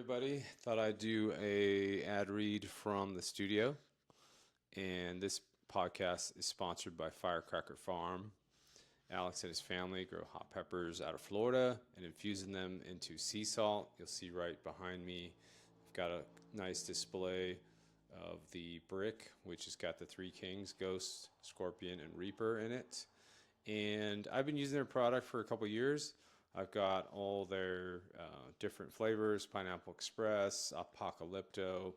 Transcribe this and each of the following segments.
everybody. Thought I'd do a ad read from the studio. And this podcast is sponsored by Firecracker Farm. Alex and his family grow hot peppers out of Florida and infusing them into sea salt. You'll see right behind me, I've got a nice display of the brick, which has got the three kings, Ghost, Scorpion, and Reaper in it. And I've been using their product for a couple years. I've got all their different flavors, Pineapple Express, Apocalypto,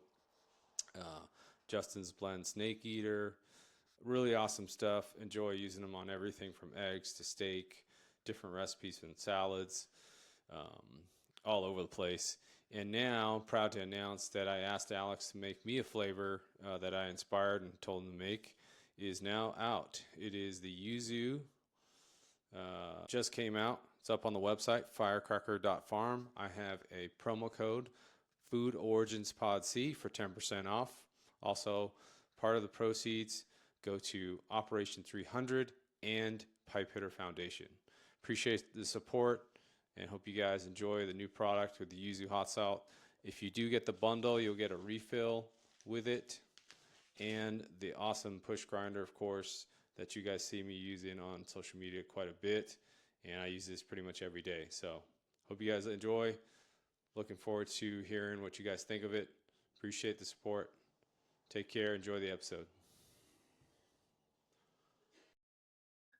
Justin's Blend Snake Eater. Really awesome stuff. Enjoy using them on everything from eggs to steak, different recipes and salads, all over the place. And now, proud to announce that I asked Alex to make me a flavor that I inspired and told him to make. It is now out. It is the yuzu. Just came out. It's up on the website, firecracker.farm. I have a promo code, Food Origins Pod C, for 10% off. Also, part of the proceeds go to Operation 300 and Pipe Hitter Foundation. Appreciate the support and hope you guys enjoy the new product with the yuzu hot salt. If you do get the bundle, you'll get a refill with it and the awesome push grinder, of course, that you guys see me using on social media quite a bit. And I use this pretty much every day. So hope you guys enjoy. Looking forward to hearing what you guys think of it. Appreciate the support. Take care. Enjoy the episode.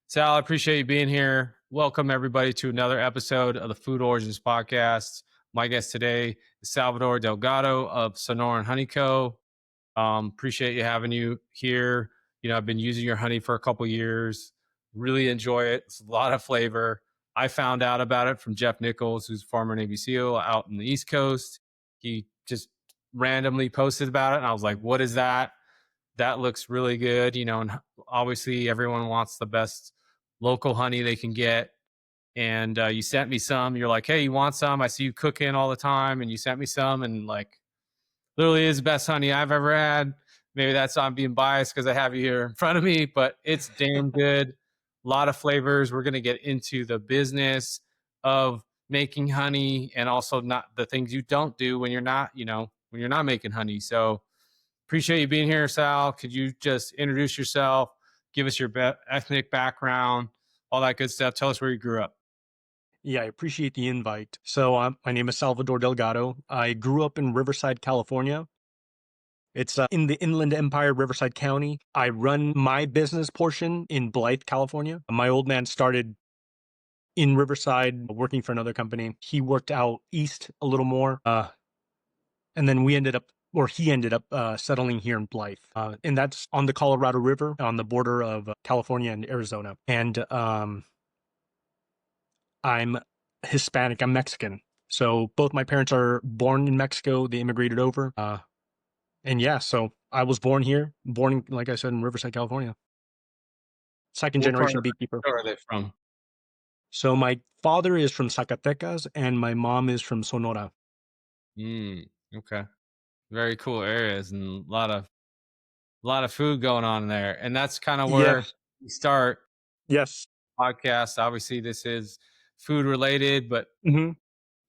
Sal, I appreciate you being here. Welcome, everybody, to another episode of the Food Origins Podcast. My guest today is Salvador Delgado of Sonoran Honey Co. Appreciate you having you here. I've been using your honey for a couple years. Really enjoy it. It's a lot of flavor. I found out about it from Jeff Nichols, who's a former Navy SEAL out in the East Coast. He just randomly posted about it, and I was like, what is that? That looks really good. And obviously everyone wants the best local honey they can get. And you sent me some. You're like, hey, you want some? I see you cooking all the time. And you sent me some, and literally is the best honey I've ever had. Maybe that's I'm being biased because I have you here in front of me, but it's damn good. A lot of flavors. We're going to get into the business of making honey and also not the things you don't do when you're not, when you're not making honey. So appreciate you being here, Sal. Could you just introduce yourself, give us your ethnic background, all that good stuff. Tell us where you grew up. Yeah, I appreciate the invite. So my name is Salvador Delgado. I grew up in Riverside, California. It's in the Inland Empire, Riverside County. I run my business portion in Blythe, California. My old man started in Riverside working for another company. He worked out east a little more. And then he ended up settling here in Blythe. And that's on the Colorado River on the border of California and Arizona. And I'm Hispanic. I'm Mexican. So both my parents are born in Mexico. They immigrated over. So I was born here, like I said, in Riverside, California. Second generation beekeeper. Where are they from? So my father is from Zacatecas and my mom is from Sonora. Okay. Very cool areas and a lot of food going on there. And that's kind of where we start. Yes. Podcast. Obviously, this is food related, but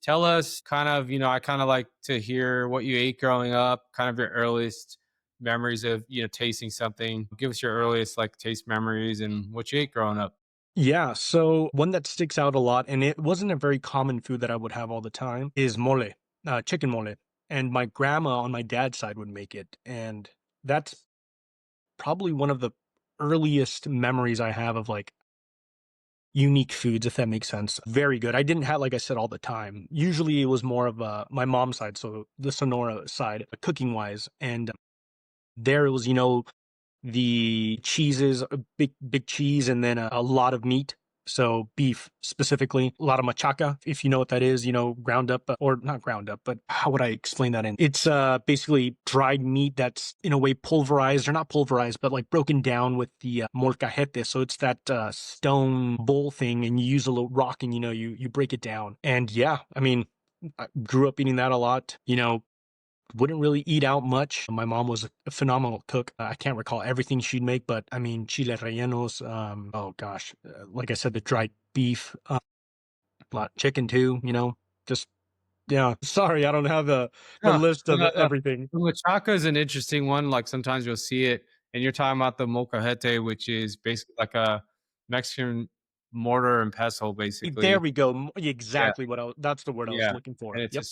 tell us kind of, I kind of like to hear what you ate growing up, kind of your earliest memories of, tasting something. Give us your earliest taste memories and what you ate growing up. Yeah. So one that sticks out a lot, and it wasn't a very common food that I would have all the time, is mole, chicken mole. And my grandma on my dad's side would make it. And that's probably one of the earliest memories I have of unique foods, if that makes sense. Very good. I didn't have, like I said, all the time. Usually it was more of my mom's side, so the Sonora side, cooking wise. And there it was, the cheeses, a big cheese, and then a lot of meat. So beef specifically, a lot of machaca, if you know what that is, ground up, or not ground up, but how would I explain that It's basically dried meat that's in a way pulverized, or not pulverized, but broken down with the molcajete. So it's that stone bowl thing, and you use a little rock and, you break it down. And yeah, I grew up eating that a lot, wouldn't really eat out much. My mom was a phenomenal cook. I can't recall everything she'd make, but chile rellenos, like I said, the dried beef, a lot of chicken too, just Yeah. Sorry, I don't have the Huh, list of everything. the machaca is an interesting one, like, sometimes you'll see it, and you're talking about the molcajete, which is basically like a Mexican mortar and pestle, There basically. we go. Yeah, Exactly what I was that's the word I was yeah, looking for. and Yep.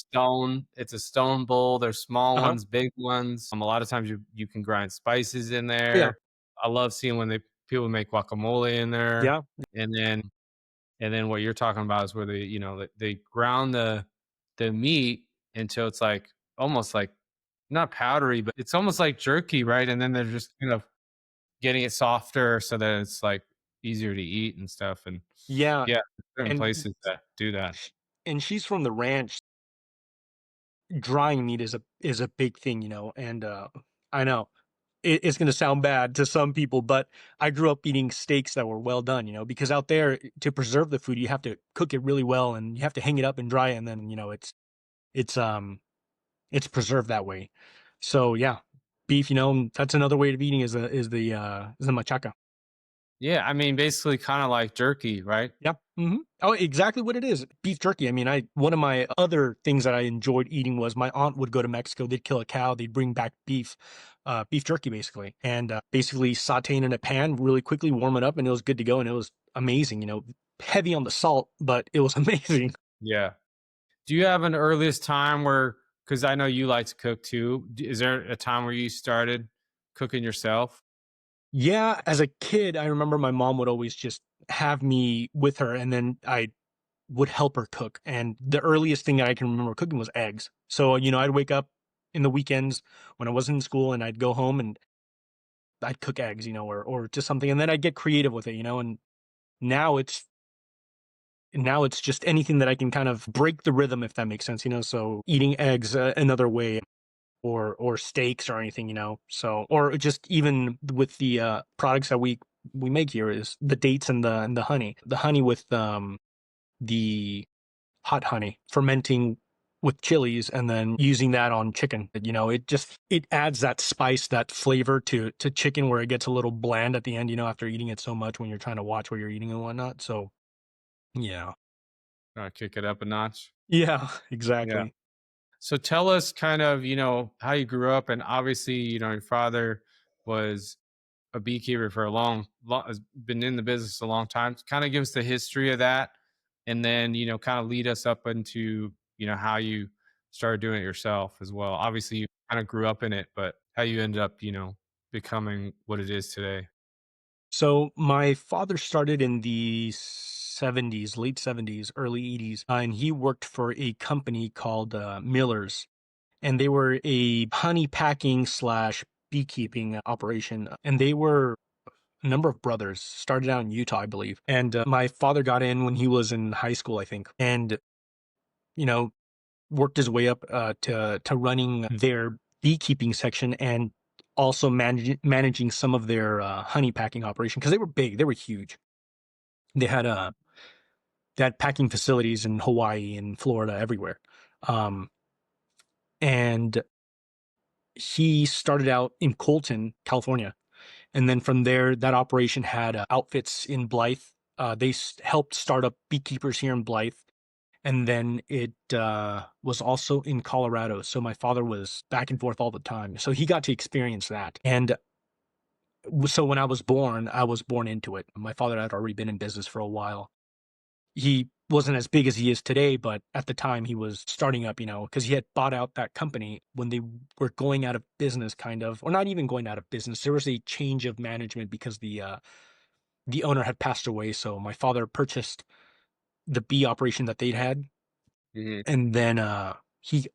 it's a stone bowl, there's small Uh-huh. ones, big ones, a lot of times you can grind spices in Yeah. there. I love seeing when people make guacamole in there, Yeah. and then what you're talking about is where they ground the meat until it's like almost like not powdery, but it's almost like jerky, right? And then they're just kind of getting it softer so that it's like easier to eat and stuff. And Yeah. yeah, certain And places that do that. sh and she's from the ranch. Drying meat is a big thing, and, I know it's gonna sound bad to some people, but I grew up eating steaks that were well done, because out there, to preserve the food, you have to cook it really well, and you have to hang it up and dry it, and then, it's, um, it's preserved that way. So, yeah, beef, that's another way of eating is the machaca. Yeah, I mean, basically, kind of like jerky, right? Yeah. Oh, exactly what it is. Beef jerky. I mean, I one of my other things that I enjoyed eating was my aunt would go to Mexico. They'd kill a cow. They'd bring back beef jerky basically, and basically sauteing in a pan really quickly, warm it up, and it was good to go. And it was amazing. Heavy on the salt, but it was amazing. Yeah. Do you have an earliest time where, because I know you like to cook too, is there a time where you started cooking yourself? Yeah, as a kid, I remember my mom would always just have me with her, and then I would help her cook. And the earliest thing that I can remember cooking was eggs. So, I'd wake up in the weekends when I wasn't in school and I'd go home and I'd cook eggs, or just something. And then I'd get creative with it, and now it's now it's just anything that I can kind of break the rhythm, if that makes sense, so eating eggs another way, or steaks or anything, so, or just even with the products that we make here is the dates and the honey with the hot honey, fermenting with chilies and then using that on chicken. It adds that spice, that flavor to chicken where it gets a little bland at the end, after eating it so much when you're trying to watch what you're eating and whatnot. So yeah. Kick it up a notch. Yeah, Yeah. exactly. So tell us kind of, how you grew up. And obviously, your father was a beekeeper for has been in the business a long time. Kind of give us the history of that. And then, kind of lead us up into, how you started doing it yourself as well. Obviously, you kind of grew up in it, but how you ended up, becoming what it is today. So my father started in the 70s, late 70s, early 80s, and he worked for a company called Miller's, and they were a honey packing slash beekeeping operation. And they were a number of brothers, started out in Utah, I believe. And my father got in when he was in high school, I think, and you know worked his way up to running their beekeeping section and also managing some of their honey packing operation because they were big, they were huge. They had packing facilities in Hawaii and Florida, everywhere. Um, and he started out in Colton, California, and then from there, that operation had outfits in Blythe. They helped start up beekeepers here in Blythe. And then it was also in Colorado. So my father was back and forth all the time. So he got to experience that. And so when I was born into it. My father had already been in business for a while. He wasn't as big as he is today, but at the time he was starting up, because he had bought out that company when they were going out of business, kind of, or not even going out of business. There was a change of management because the owner had passed away. So my father purchased the bee operation that they'd had, Hmm. and then he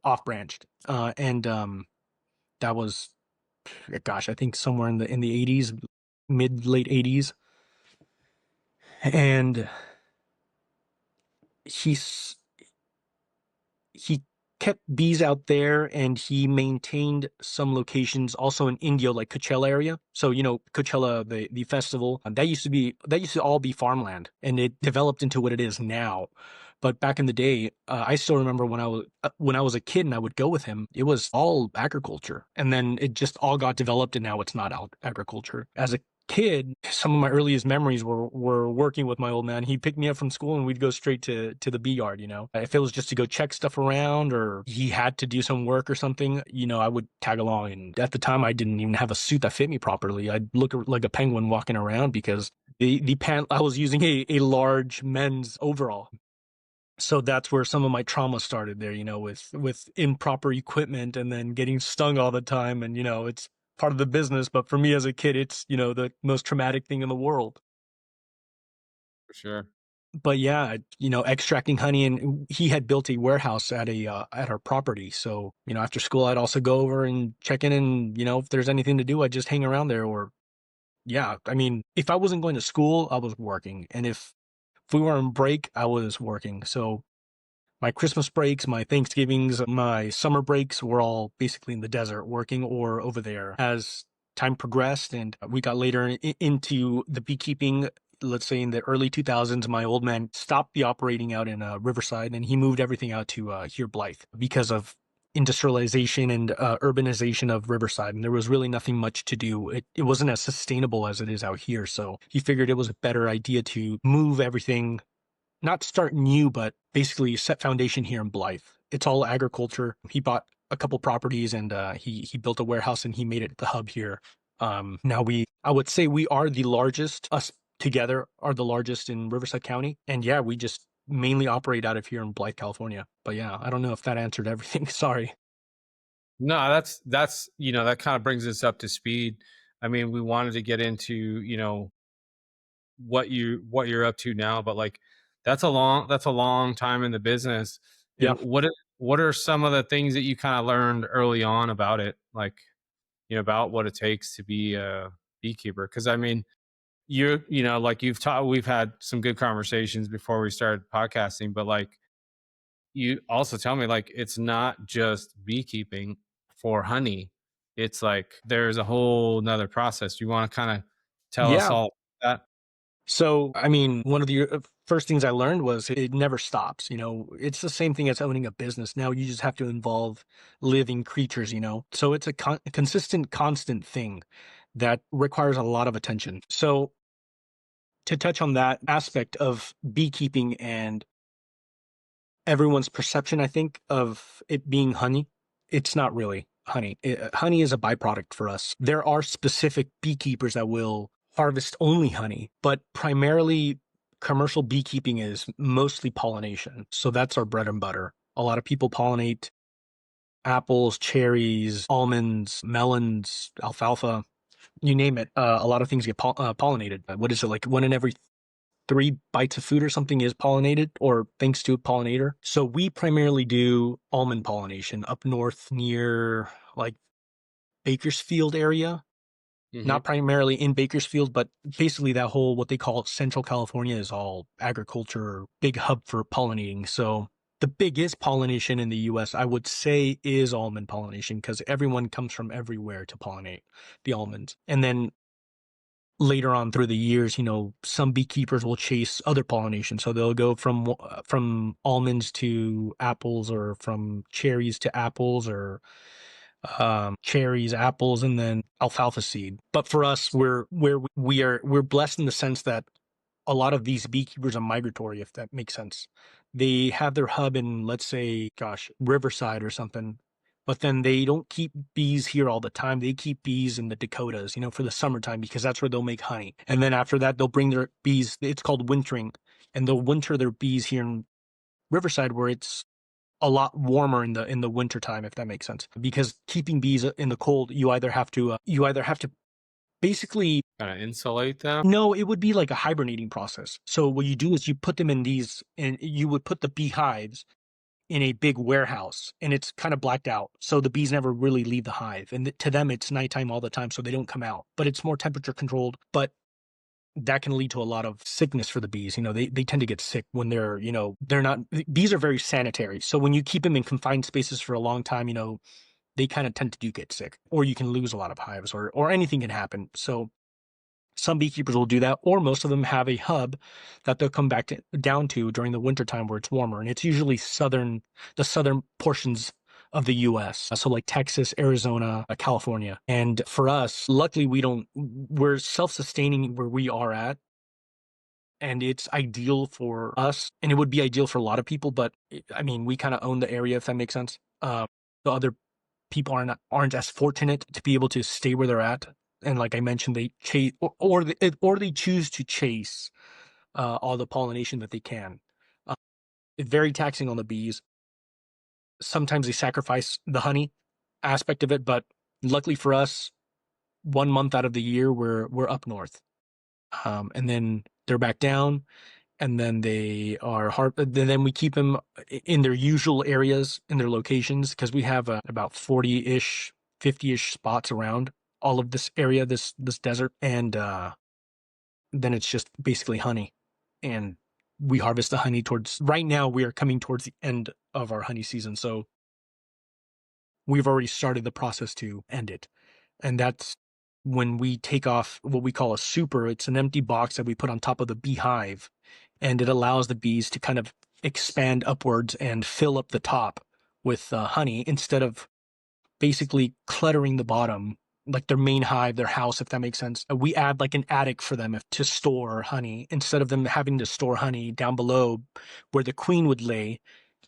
off branched, and that was, gosh, I think somewhere in the 80s, mid late 80s. And he's he kept bees out there, and he maintained some locations also in India, like Coachella area. So, Coachella, the festival, that used to all be farmland, and it developed into what it is now. But back in the day, I still remember when I was a kid and I would go with him, it was all agriculture, and then it just all got developed, and now it's not agriculture. As a kid, some of my earliest memories were working with my old man. He picked me up from school and we'd go straight to the bee yard, you know. If it was just to go check stuff around or he had to do some work or something, you know, I would tag along. And at the time I didn't even have a suit that fit me properly. I'd look like a penguin walking around because the pant I was using a large men's overall. So that's where some of my trauma started there, you know, with improper equipment and then getting stung all the time. And, you know, it's part of the business. But for me as a kid, it's, you know, the most traumatic thing in the world. For sure. But yeah, you know, extracting honey, and he had built a warehouse at our property. So, you know, after school, I'd also go over and check in, and, you know, if there's anything to do, I'd just hang around there. Or yeah, I mean, if I wasn't going to school, I was working. And if we were on break, I was working. So my Christmas breaks, my Thanksgivings, my summer breaks were all basically in the desert working or over there. As time progressed and we got later into the beekeeping, let's say in the early 2000s, my old man stopped the operating out in Riverside and he moved everything out to here, Blythe, because of industrialization and urbanization of Riverside. And there was really nothing much to do. It wasn't as sustainable as it is out here. So he figured it was a better idea to move everything, not start new, but basically set foundation here in Blythe. It's all agriculture. He bought a couple properties and he built a warehouse and he made it the hub here. Now I would say we are the largest. Us together are the largest in Riverside County, and yeah, we just mainly operate out of here in Blythe, California. But yeah, I don't know if that answered everything. Sorry. No, that's you know, that kind of brings us up to speed. I mean, we wanted to get into, you know, what you're up to now, but like that's a long time in the business. Yeah. And what are some of the things that you kind of learned early on about it, like, you know, about what it takes to be a beekeeper? Because I mean, you know, like you've taught, we've had some good conversations before we started podcasting, but like you also tell me like it's not just beekeeping for honey. It's like there's a whole nother process. Do you want to kind of tell us Yeah. all that? So, I mean, one of the first things I learned was it never stops. You know, it's the same thing as owning a business. Now you just have to involve living creatures, you know? So it's a consistent, constant thing that requires a lot of attention. So, to touch on that aspect of beekeeping and everyone's perception, I think, of it being honey, it's not really honey. Honey is a byproduct for us. There are specific beekeepers that will harvest only honey, but primarily commercial beekeeping is mostly pollination. So that's our bread and butter. A lot of people pollinate apples, cherries, almonds, melons, alfalfa, you name it. A lot of things get pollinated. What is it, like one in every three bites of food or something is pollinated or thanks to a pollinator. So we primarily do almond pollination up north near like Bakersfield area. Hmm. Not primarily in Bakersfield, but basically that whole what they call Central California is all agriculture, big hub for pollinating. So the biggest pollination in the US, I would say, is almond pollination because everyone comes from everywhere to pollinate the almonds. And then later on through the years, you know, some beekeepers will chase other pollination. So they'll go from almonds to apples, or from cherries to apples, or cherries, apples, and then alfalfa seed. But for us, we're blessed in the sense that a lot of these beekeepers are migratory, if that makes sense. They have their hub in, let's say, gosh, Riverside or something, but then they don't keep bees here all the time. They keep bees in the Dakotas, you know, for the summertime because that's where they'll make honey. And then after that, they'll bring their bees. It's called wintering, and they'll winter their bees here in Riverside, where it's a lot warmer in the winter time, if that makes sense. Because keeping bees in the cold, you either have to basically, Kind of insulate them. no, it would be like a hibernating process. So what you do is you put them in these, and you would put the beehives in a big warehouse, and it's kind of blacked out. So the bees never really leave the hive. And to them, it's nighttime all the time, so they don't come out. But it's more temperature controlled. But that can lead to a lot of sickness for the bees. You know, they tend to get sick when they're, you know, they're not, bees are very sanitary. So when you keep them in confined spaces for a long time, you know, they kind of tend to do get sick, or you can lose a lot of hives, or anything can happen. So some beekeepers will do that, or most of them have a hub that they'll come back down to during the wintertime where it's warmer. And it's usually the southern portions of the US. So like Texas, Arizona, California. And for us, luckily we're self-sustaining where we are at. And it's ideal for us, and it would be ideal for a lot of people, but I mean, we kind of own the area, if that makes sense. The other people aren't as fortunate to be able to stay where they're at. And like I mentioned, they chase or they choose to chase all the pollination that they can. Uh, it's very taxing on the bees. Sometimes they sacrifice the honey aspect of it, but luckily for us, 1 month out of the year we're up north, and then they're back down, and then they are hard. Then we keep them in their usual areas, in their locations, because we have about 40-ish, 50-ish spots around all of this area, this desert, and then it's just basically honey, and we harvest the honey towards. Right now, we are coming towards the end of our honey season, so we've already started the process to end it. And that's when we take off what we call a super. It's an empty box that we put on top of the beehive, and it allows the bees to kind of expand upwards and fill up the top with honey instead of basically cluttering the bottom, like their main hive, their house, if that makes sense. We add like an attic for them to store honey instead of them having to store honey down below where the queen would lay,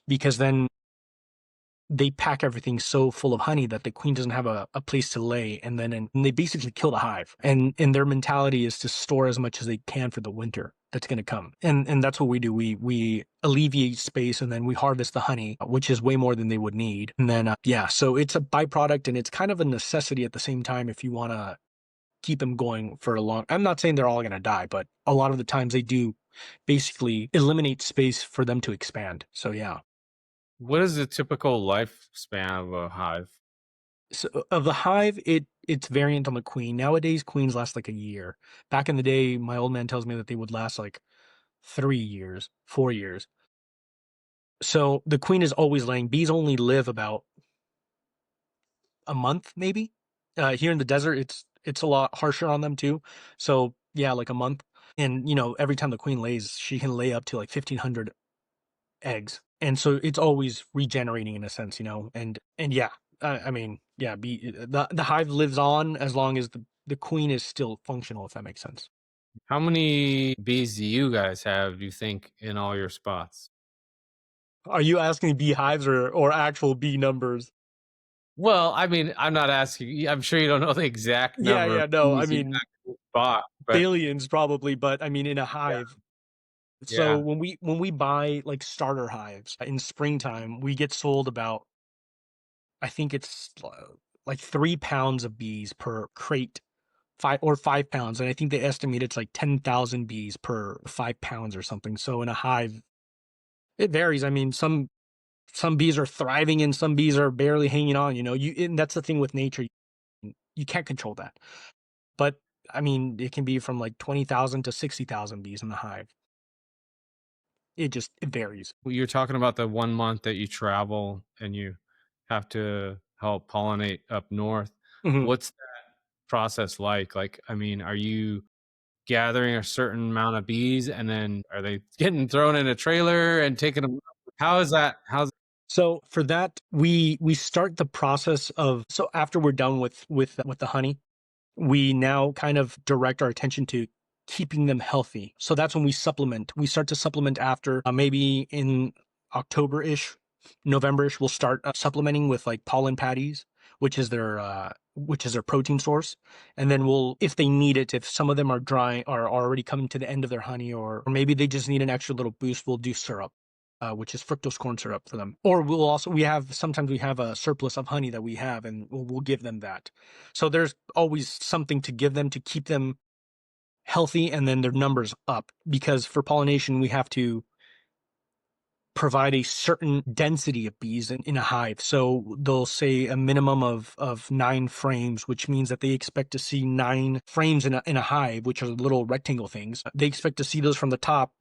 because then they pack everything so full of honey that the queen doesn't have a place to lay, and they basically kill the hive. And their mentality is to store as much as they can for the winter that's going to come. And that's what we do. We alleviate space, and then we harvest the honey, which is way more than they would need. And then yeah, so it's a byproduct, and it's kind of a necessity at the same time if you want to keep them going for a long. I'm not saying they're all going to die, but a lot of the times they do basically eliminate space for them to expand. So yeah. What is the typical lifespan of a hive? So of the hive, it's variant on the queen. Nowadays, queens last like a year. Back in the day, my old man tells me that they would last like 3 years, 4 years. So the queen is always laying. Bees only live about a month, maybe. Here in the desert, it's a lot harsher on them too. So yeah, like a month. And every time the queen lays, she can lay up to like 1,500 eggs, and so it's always regenerating in a sense, and yeah, I mean, yeah, the hive lives on as long as the queen is still functional, if that makes sense. How many bees do you guys have, do you think, in all your spots? Are you asking beehives or actual bee numbers? Well, I mean, I'm not asking you, I'm sure you don't know the exact Yeah, number of yeah, no, I bees you mean actually spot, but billions probably, but I mean in a yeah, hive. So yeah. when we buy like starter hives in springtime, we get sold about, I think it's like 3 pounds of bees per crate, 5 pounds, and I think they estimate it's like 10,000 bees per 5 pounds or something. So in a hive, it varies. I mean, some bees are thriving and some bees are barely hanging on. And that's the thing with nature. You can't control that. But I mean, it can be from like 20,000 to 60,000 bees in the hive. It varies. You're talking about the 1 month that you travel and you have to help pollinate up north. Mhm. What's that process like? Like, I mean, are you gathering a certain amount of bees and then are they getting thrown in a trailer and taking them? How is that? How's So for that, we start the process of, so after we're done with the honey, we now kind of direct our attention to keeping them healthy. So that's when we supplement. We start to supplement after maybe in October-ish, November-ish, we'll start supplementing with like pollen patties, which is their protein source. And then if they need it, if some of them are dry, are already coming to the end of their honey, or maybe they just need an extra little boost, we'll do syrup. Which is fructose corn syrup for them, or sometimes we have a surplus of honey that we have, and we'll give them that. So there's always something to give them to keep them healthy and then their numbers up, because for pollination we have to provide a certain density of bees in a hive. So they'll say a minimum of 9 frames, which means that they expect to see 9 frames in a hive, which are little rectangle things. They expect to see those from the top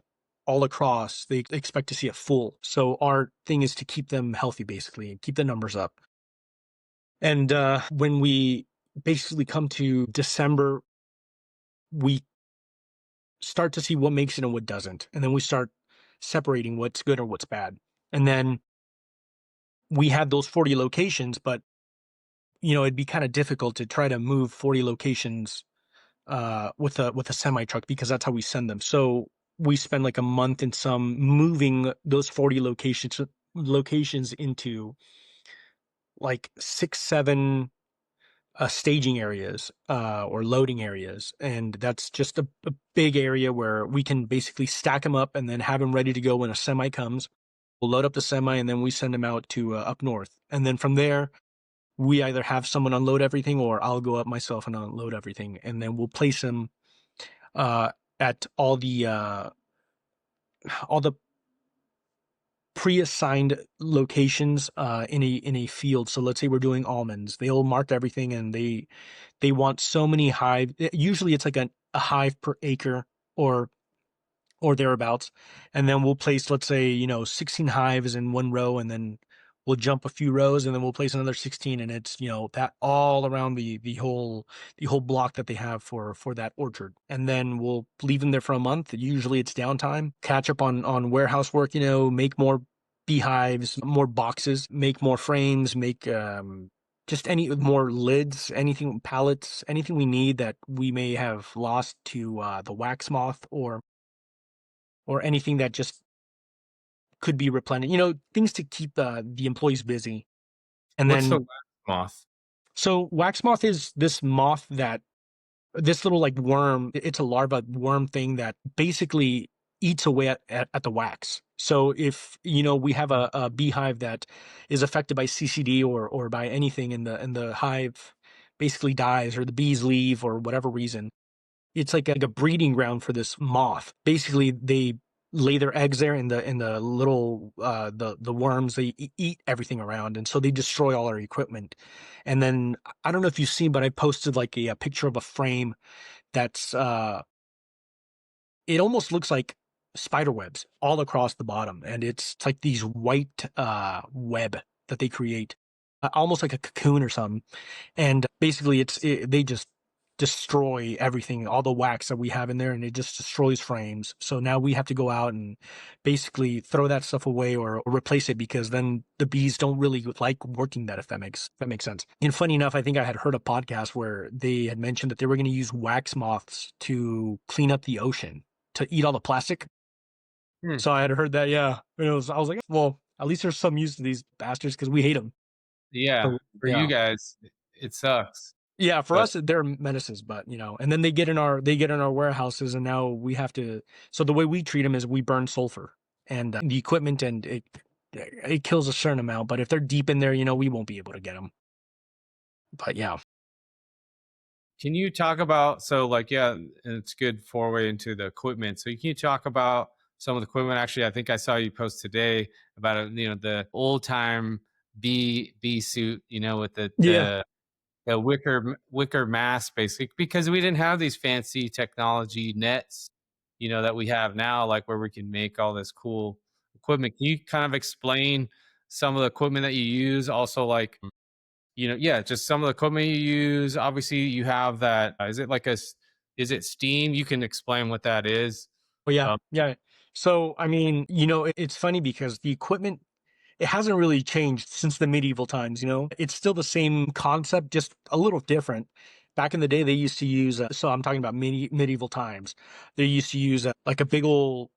all across. They expect to see it full. So our thing is to keep them healthy, basically, and keep the numbers up. And when we basically come to December, we start to see what makes it and what doesn't. And then we start separating what's good or what's bad. And then we had those 40 locations, but it'd be kind of difficult to try to move 40 locations with a semi truck because that's how we send them. So we spend like a month in some moving those 40 locations into like 6, 7 staging areas or loading areas, and that's just a big area where we can basically stack them up and then have them ready to go when a semi comes. We'll load up the semi and then we send them out to up north, and then from there we either have someone unload everything or I'll go up myself and unload everything, and then we'll place them uh, at all the pre-assigned locations in a field. So let's say we're doing almonds. They'll mark everything, and they want so many hive. Usually, it's like a hive per acre or thereabouts. And then we'll place, let's say, 16 hives in one row, and then we'll jump a few rows, and then we'll place another 16, and it's, that all around the whole block that they have for that orchard. And then we'll leave them there for a month. Usually it's downtime, catch up on warehouse work, make more beehives, more boxes, make more frames, make just any more lids, anything, pallets, anything we need that we may have lost to the wax moth or anything that just could be replenished, things to keep the employees busy. And What's the then, wax moth? so wax moth is this moth that, this little like worm, it's a larva worm thing that basically eats away at the wax. So if, we have a beehive that is affected by CCD or by anything in the hive basically dies, or the bees leave or whatever reason, it's like a breeding ground for this moth. Basically, they lay their eggs there, in the little the worms. They eat everything around, and so they destroy all our equipment. And then I don't know if you've seen, but I posted like a picture of a frame that's it almost looks like spider webs all across the bottom, and it's like these white web that they create, almost like a cocoon or something. And basically, they just destroy everything, all the wax that we have in there, and it just destroys frames. So now we have to go out and basically throw that stuff away or replace it, because then the bees don't really like working that, if that makes sense. And funny enough, I think I had heard a podcast where they had mentioned that they were going to use wax moths to clean up the ocean, to eat all the plastic. Hmm. So I had heard that, yeah. And I was like, well, at least there's some use to these bastards because we hate them. Yeah, So for you yeah. guys, it sucks. Yeah, for But us, they're menaces, but and then they get in our warehouses, and now we have to. So the way we treat them is we burn sulfur and the equipment, and it kills a certain amount. But if they're deep in there, we won't be able to get them. But yeah, can you talk about, so like, yeah, and it's good foray into the equipment. So can you talk about some of the equipment? Actually, I think I saw you post today about the old time bee suit, with the yeah, the wicker mask, basically, because we didn't have these fancy technology nets, that we have now, like where we can make all this cool equipment. Can you kind of explain some of the equipment that you use? Also, like, yeah, just some of the equipment you use. Obviously, you have that. Is it like is it steam? You can explain what that is. but yeah, Um, yeah. So I mean, it's funny because the equipment, it hasn't really changed since the medieval times. It's still the same concept, just a little different. Back in the day, they used to use. So I'm talking about medieval times. They used to use like a big old,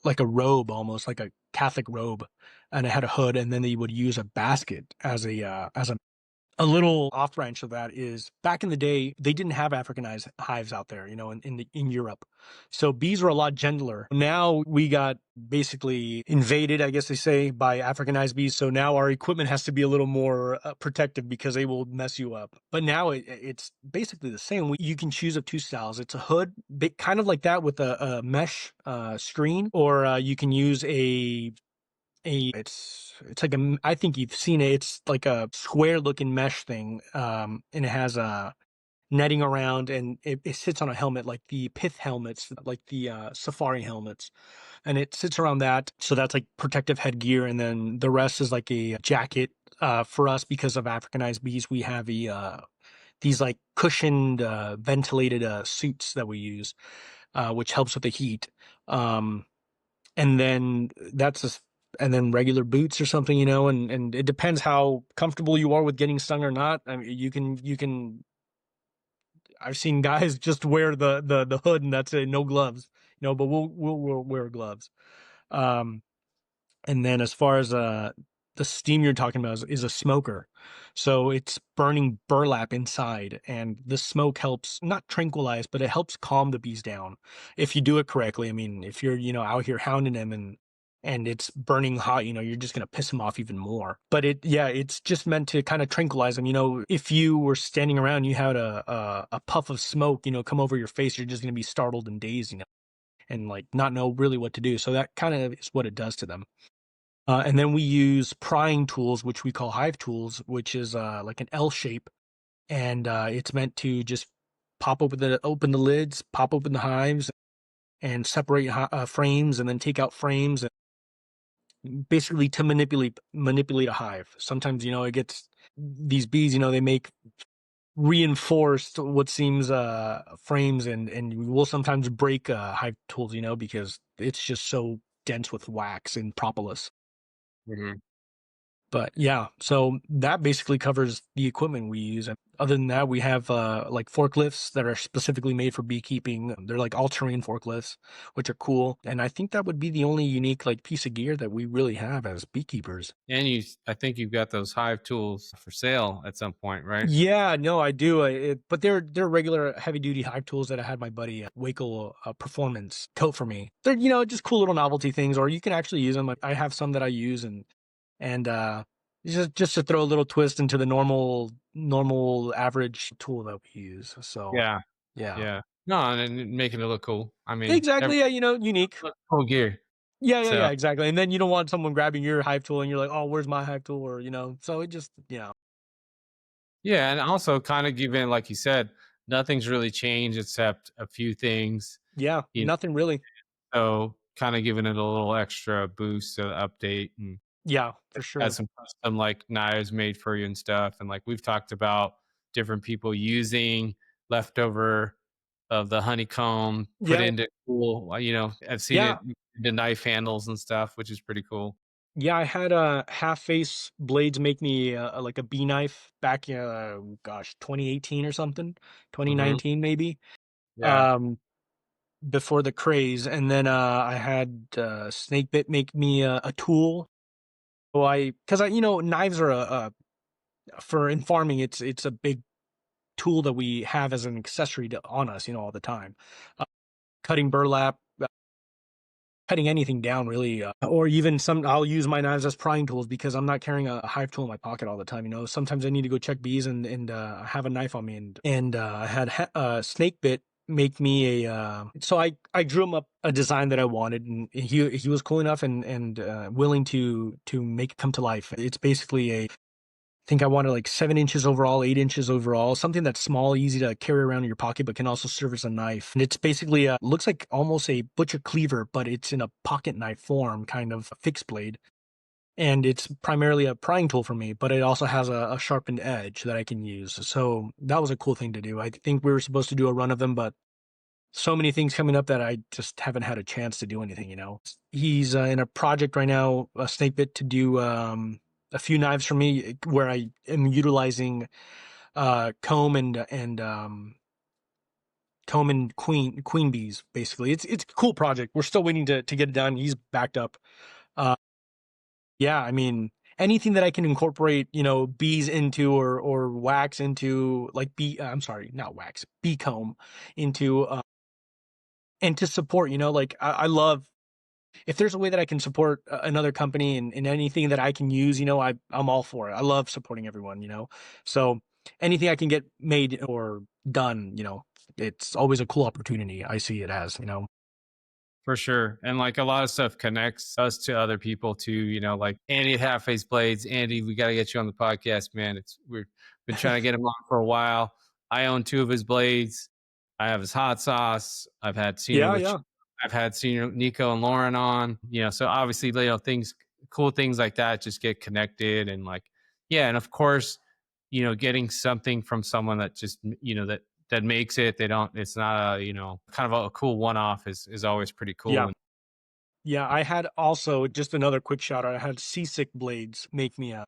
like a robe, almost like a Catholic robe, and it had a hood, and then they would use a basket as a little off branch of that is, back in the day, they didn't have Africanized hives out there, in Europe. So bees were a lot gentler. Now we got basically invaded, I guess they say, by Africanized bees. So now our equipment has to be a little more protective, because they will mess you up. But now it's basically the same. You can choose of two styles. It's a hood, kind of like that, with a mesh screen, or you can use it's like I think you've seen it. It's like a square looking mesh thing, and it has a netting around, and it sits on a helmet, like the pith helmets, like the safari helmets, and it sits around that. So that's like protective headgear, and then the rest is like a jacket. For us, because of Africanized bees, we have these like cushioned, ventilated suits that we use, which helps with the heat. And then that's just and then regular boots or something, and it depends how comfortable you are with getting stung or not. I mean, you can I've seen guys just wear the hood and that's it, no gloves, but we'll wear gloves. Um, and then as far as the steam you're talking about is a smoker. So it's burning burlap inside, and the smoke helps not tranquilize, but it helps calm the bees down if you do it correctly. I mean, if you're out here hounding them and it's burning hot, you're just gonna piss them off even more. But it's just meant to kind of tranquilize them. If you were standing around, you had a puff of smoke, come over your face, you're just gonna be startled and dazed, and like not know really what to do. So that kind of is what it does to them. And then we use prying tools, which we call hive tools, which is like an L shape, and it's meant to just open the lids, pop open the hives, and separate frames, and then take out frames, and basically to manipulate a hive. Sometimes it gets these bees, they make reinforced what seems frames, and we will sometimes break hive tools, because it's just so dense with wax and propolis. Mhm. But yeah, so that basically covers the equipment we use. And other than that, we have like forklifts that are specifically made for beekeeping. They're like all-terrain forklifts, which are cool. And I think that would be the only unique like piece of gear that we really have as beekeepers. And I think you've got those hive tools for sale at some point, right? Yeah, no, I do. But they're regular heavy duty hive tools that I had my buddy Waco Performance coat for me. They're just cool little novelty things, or you can actually use them. I have some that I use, and just to throw a little twist into the normal average tool that we use. So Yeah, yeah, yeah. No, and making it look cool. I mean, exactly. Yeah, unique. look cool gear. Yeah, yeah, So yeah, exactly. And then you don't want someone grabbing your hive tool and you're like, oh, where's my hive tool? Or so it just yeah, and also kind of given, like you said, nothing's really changed except a few things. yeah, You know, nothing really. so kind of giving it a little extra boost to the update, and Yeah, for got sure. some custom like knives made for you and stuff. And like we've talked about different people using leftover of the honeycomb put Yeah, into cool, I've seen yeah. it, the knife handles and stuff, which is pretty cool. Yeah, I had half face blades make me like a bee knife back, gosh, 2018 or something, Hmm. 2019 maybe, Yeah. um, before the craze. And then I had Snakebit make me a tool. So because knives are for in farming, it's a big tool that we have as an accessory on us, all the time. Uh, Cutting burlap, cutting anything down really, or even I'll use my knives as prying tools because I'm not carrying a hive tool in my pocket all the time. Sometimes I need to go check bees and have a knife on me, and I had snake bit make me so I drew him up a design that I wanted, and he was cool enough and willing to make it come to life. It's basically think I wanted like 7 inches overall, 8 inches overall, something that's small, easy to carry around in your pocket, but can also serve as a knife. And it's basically looks like almost a butcher cleaver, but it's in a pocket knife form, kind of a fixed blade. And it's primarily a prying tool for me, but it also has a sharpened edge that I can use. So that was a cool thing to do. I think we were supposed to do a run of them, but so many things coming up that I just haven't had a chance to do anything. He's in a project right now, a snake bit to do a few knives for me where I am utilizing comb and comb and queen bees basically. It's a cool project. We're still waiting to get it done. He's backed up. Uh yeah, I mean anything that I can incorporate, bees into or wax into like I'm sorry, not wax, bee comb into and to support, like I love if there's a way that I can support another company in anything that I can use, I'm all for it. I love supporting everyone, So anything I can get made or done, it's always a cool opportunity. I see it as. For sure. And like a lot of stuff connects us to other people too, like Andy at Half Face Blades. Andy, we got to get you on the podcast, man. We've been trying to get him on for a while. I own two of his blades. I have his hot sauce. Yeah, yeah, I've had senior Nico and Lauren on, so obviously, cool things like that just get connected and like, yeah. And of course, getting something from someone that just, that makes it, it's not a, kind of a cool one-off is always pretty cool. yeah. And Yeah, I had also just another quick shout out. I had Seasick Blades make me a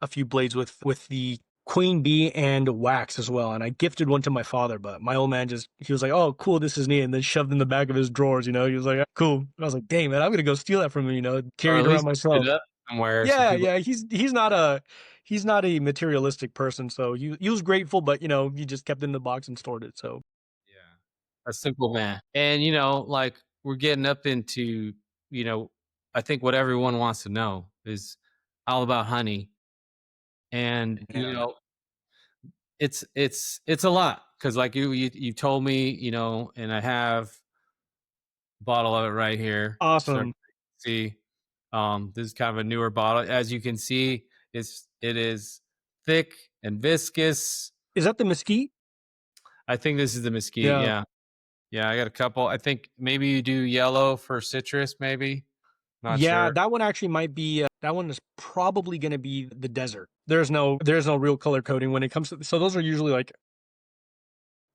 few blades with the queen bee and wax as well. And I gifted one to my father, but my old man just he was like, "Oh, cool, this is neat," and then shoved in the back of his drawers. He was like, "Cool." And I was like, "Dang man, I'm gonna go steal that from him." Or Carry at it around least put it myself. up somewhere so Yeah, people. yeah. He's not a materialistic person, so he was grateful, but he just kept it in the box and stored it. So Yeah. A simple man. And, like we're getting up into, you know, I think what everyone wants to know is all about honey. And, yeah, it's a lot because like you told me, and I have a bottle of it right here. So awesome. see, this is kind of a newer bottle. As you can see, it is thick and viscous. Is that the mesquite? I think this is the mesquite. Yeah. Yeah. Yeah, I got a couple. I think maybe you do yellow for citrus, maybe. Not Yeah, sure. that one actually might be that one is probably going to be the desert. There's no real color coding when it comes to so those are usually like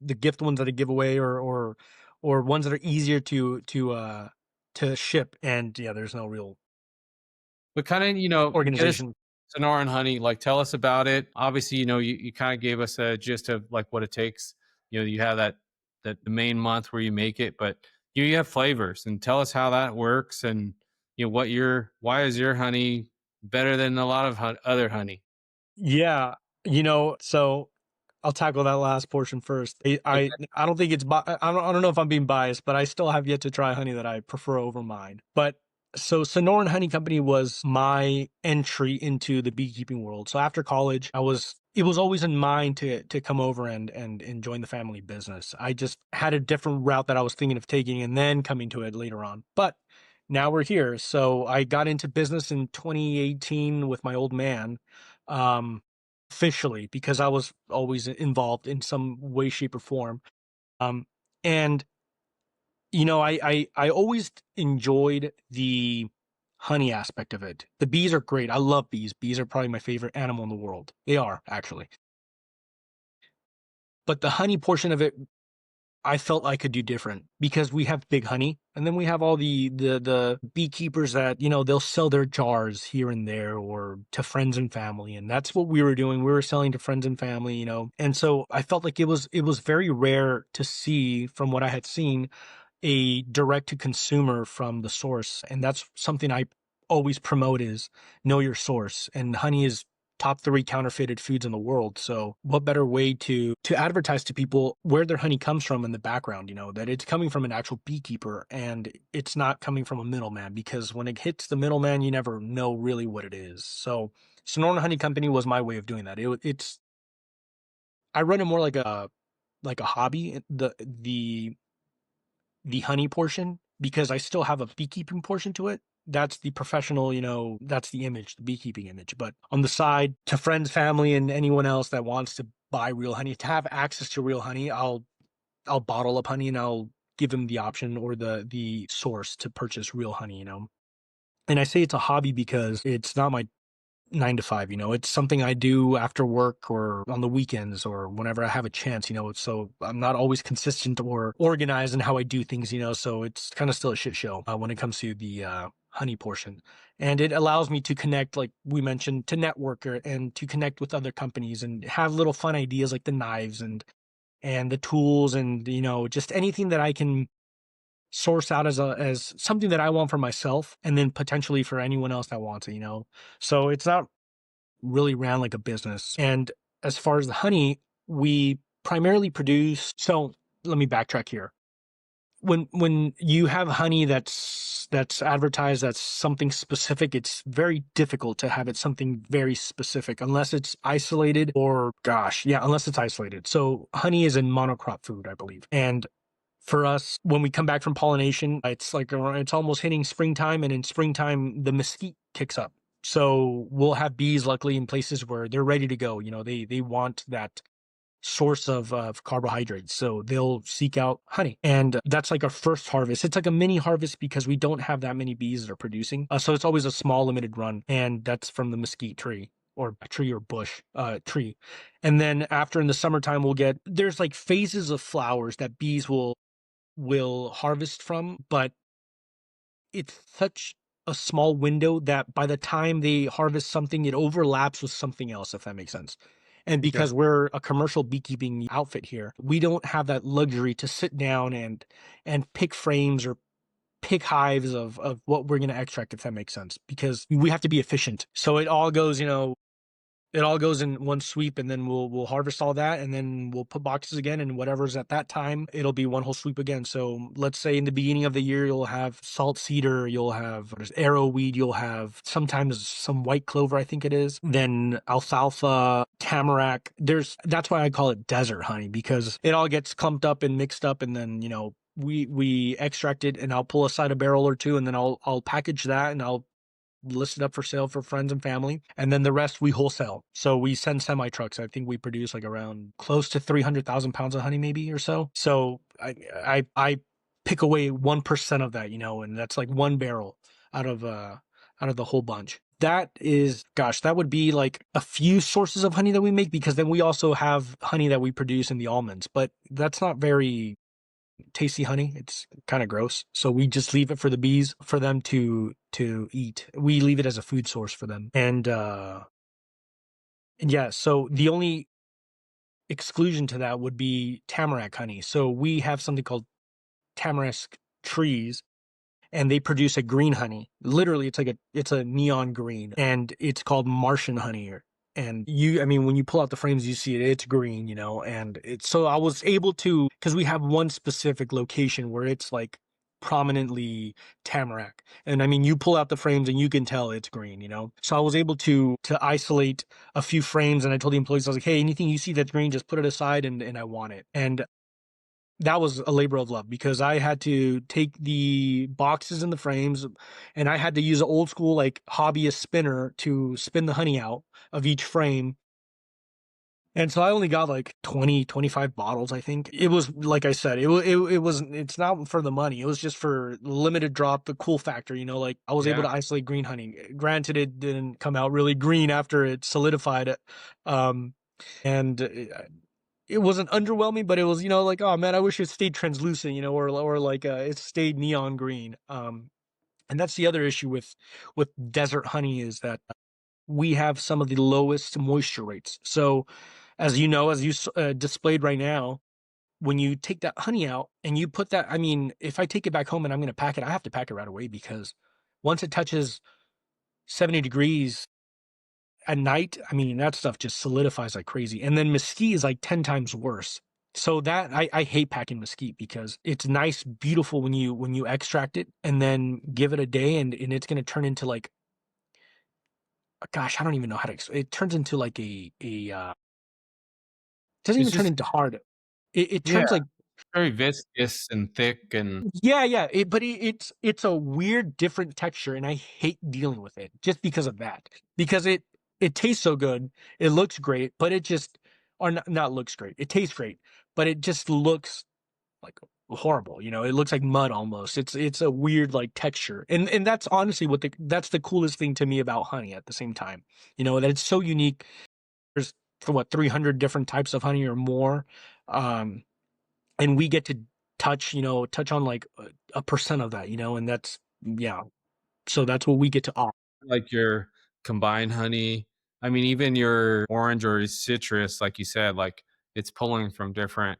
the gift ones that I give away or ones that are easier to ship and yeah, there's no real But kind of, get us organization. Sonoran Honey, like tell us about it. Obviously, you kind of gave us a gist of like what it takes. You have that the main month where you make it, but you have flavors and tell us how that works and why is your honey better than a lot of other honey? Yeah, so I'll tackle that last portion first. I don't think I don't know if I'm being biased, but I still have yet to try honey that I prefer over mine. But so Sonoran Honey Company was my entry into the beekeeping world. So after college, it was always in mind to come over and join the family business. I just had a different route that I was thinking of taking and then coming to it later on. But now we're here. So I got into business in 2018 with my old man. Um, officially because I was always involved in some way, shape, or form. Um, and I always enjoyed the honey aspect of it. The bees are great. I love bees. Bees are probably my favorite animal in the world. They are actually, but the honey portion of it I felt I could do different because we have big honey and then we have all the beekeepers that, they'll sell their jars here and there or to friends and family. And that's what we were doing. We were selling to friends and family. And so I felt like it was very rare to see from what I had seen a direct to consumer from the source. And that's something I always promote is know your source. And honey is top three counterfeited foods in the world. So what better way to advertise to people where their honey comes from in the background, that it's coming from an actual beekeeper and it's not coming from a middleman because when it hits the middleman, you never know really what it is. So Sonoran Honey Company was my way of doing that. It's I run it more like a hobby. The honey portion because I still have a beekeeping portion to it. That's the professional, that's the image, the beekeeping image. But on the side, to friends, family, and anyone else that wants to buy real honey, to have access to real honey, I'll bottle up honey and I'll give them the option or the source to purchase real honey. And I say it's a hobby because it's not my 9 to 5, it's something I do after work or on the weekends or whenever I have a chance. So I'm not always consistent or organized in how I do things. So it's kind of still a shit show when it comes to the honey portion. And it allows me to connect, like we mentioned, to network and to connect with other companies and have little fun ideas like the knives and the tools and, just anything that I can source out as something that I want for myself and then potentially for anyone else that wants it. So it's not really ran like a business. And as far as the honey, we primarily produce. So let me backtrack here. When you have honey that's advertised that's something specific, it's very difficult to have it something very specific unless it's isolated or gosh, yeah, unless it's isolated. So honey is a monocrop food, I believe. And for us, when we come back from pollination, it's almost hitting springtime, and in springtime, the mesquite kicks up. So we'll have bees, luckily, in places where they're ready to go. They want that source of carbohydrates, so they'll seek out honey, and that's like our first harvest. It's like a mini harvest because we don't have that many bees that are producing. So it's always a small, limited run, and that's from the mesquite tree. Or a tree or bush tree. And then after in the summertime, there's like phases of flowers that bees will harvest from, but it's such a small window that by the time they harvest something, it overlaps with something else, if that makes sense. And Okay. because we're a commercial beekeeping outfit here, we don't have that luxury to sit down and pick frames or pick hives of what we're going to extract, if that makes sense, because we have to be efficient. So it all goes, it all goes in one sweep, and then we'll harvest all that, and then we'll put boxes again, and whatever's at that time, it'll be one whole sweep again. So let's say in the beginning of the year, you'll have salt cedar, you'll have there's arrowweed, you'll have sometimes some white clover, I think it is, then alfalfa, tamarack. That's why I call it desert honey, because it all gets clumped up and mixed up, and then we extract it, and I'll pull aside a barrel or two, and then I'll package that, and I'll listed up for sale for friends and family. And then the rest we wholesale. So we send semi trucks. I think we produce like around close to 300,000 pounds of honey, maybe or so. So I pick away 1% of that, and that's like one barrel out of the whole bunch. That is, gosh, that would be like a few sources of honey that we make, because then we also have honey that we produce in the almonds, but that's not very tasty honey. It's kind of gross. So we just leave it for the bees for them to eat. We leave it as a food source for them. And yeah, so the only exclusion to that would be tamarack honey. So we have something called tamarisk trees, and they produce a green honey. Literally, it's a neon green, and it's called Martian honey. And I mean, when you pull out the frames, you see it's green, and it's so I was able to, because we have one specific location where it's like prominently tamarack. And I mean, you pull out the frames and you can tell it's green. So I was able to isolate a few frames, and I told the employees, I was like, hey, anything you see that's green, just put it aside, and I want it. And that was a labor of love, because I had to take the boxes and the frames, and I had to use an old school like hobbyist spinner to spin the honey out of each frame. And so I only got like 20, 25 bottles, I think. It was, like I said, it's not for the money. It was just for limited drop, the cool factor, like I was able Yeah. to isolate green honey. Granted, it didn't come out really green after it solidified it. Um, and it wasn't underwhelming, but it was, like, oh man, I wish it stayed translucent, or like it stayed neon green. And that's the other issue with desert honey, is that we have some of the lowest moisture rates. So, as you displayed right now, when you take that honey out and you put that, I mean, if I take it back home and I'm going to pack it, I have to pack it right away, because once it touches 70 degrees at night, I mean, that stuff just solidifies like crazy. And then mesquite is like 10 times worse. So that I hate packing mesquite, because it's nice, beautiful when you extract it and then give it a day, and it's gonna turn into like, gosh, I don't even know how to it turns into like it doesn't It's even turn just into hard. It yeah, turns like, very viscous and thick and yeah, but it's a weird, different texture, and I hate dealing with it just because of that. Because it tastes so good, it looks great, but it just, or not looks great. It tastes great, but it just looks like horrible. It looks like mud almost. It's a weird like texture, and that's honestly that's the coolest thing to me about honey. At the same time, that it's so unique. There's for what 300 different types of honey or more. Um, and we get to touch on like a percent of that, and that's, yeah. So that's what we get to offer. like your combined honey. I mean, even your orange or citrus, like you said, like it's pulling from different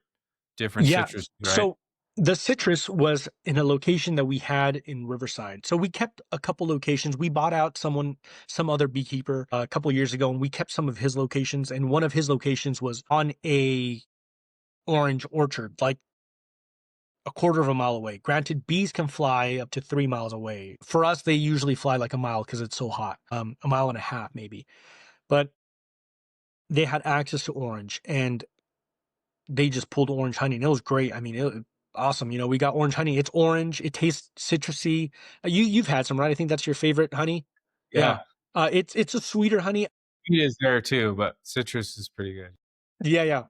Yeah. citrus, right? So the citrus was in a location that we had in Riverside. So we kept a couple locations. We bought out some other beekeeper a couple years ago, and we kept some of his locations. And one of his locations was on a orange orchard, like a quarter of a mile away. Granted, bees can fly up to 3 miles away. For us, they usually fly like a mile because it's so hot. A mile and a half maybe. But they had access to orange, and they just pulled orange honey, and it was great. I mean, awesome. We got orange honey. It's orange. It tastes citrusy. You've had some, right? I think that's your favorite honey. Yeah. Yeah. It's a sweeter honey. It is there too, but citrus is pretty good. Yeah.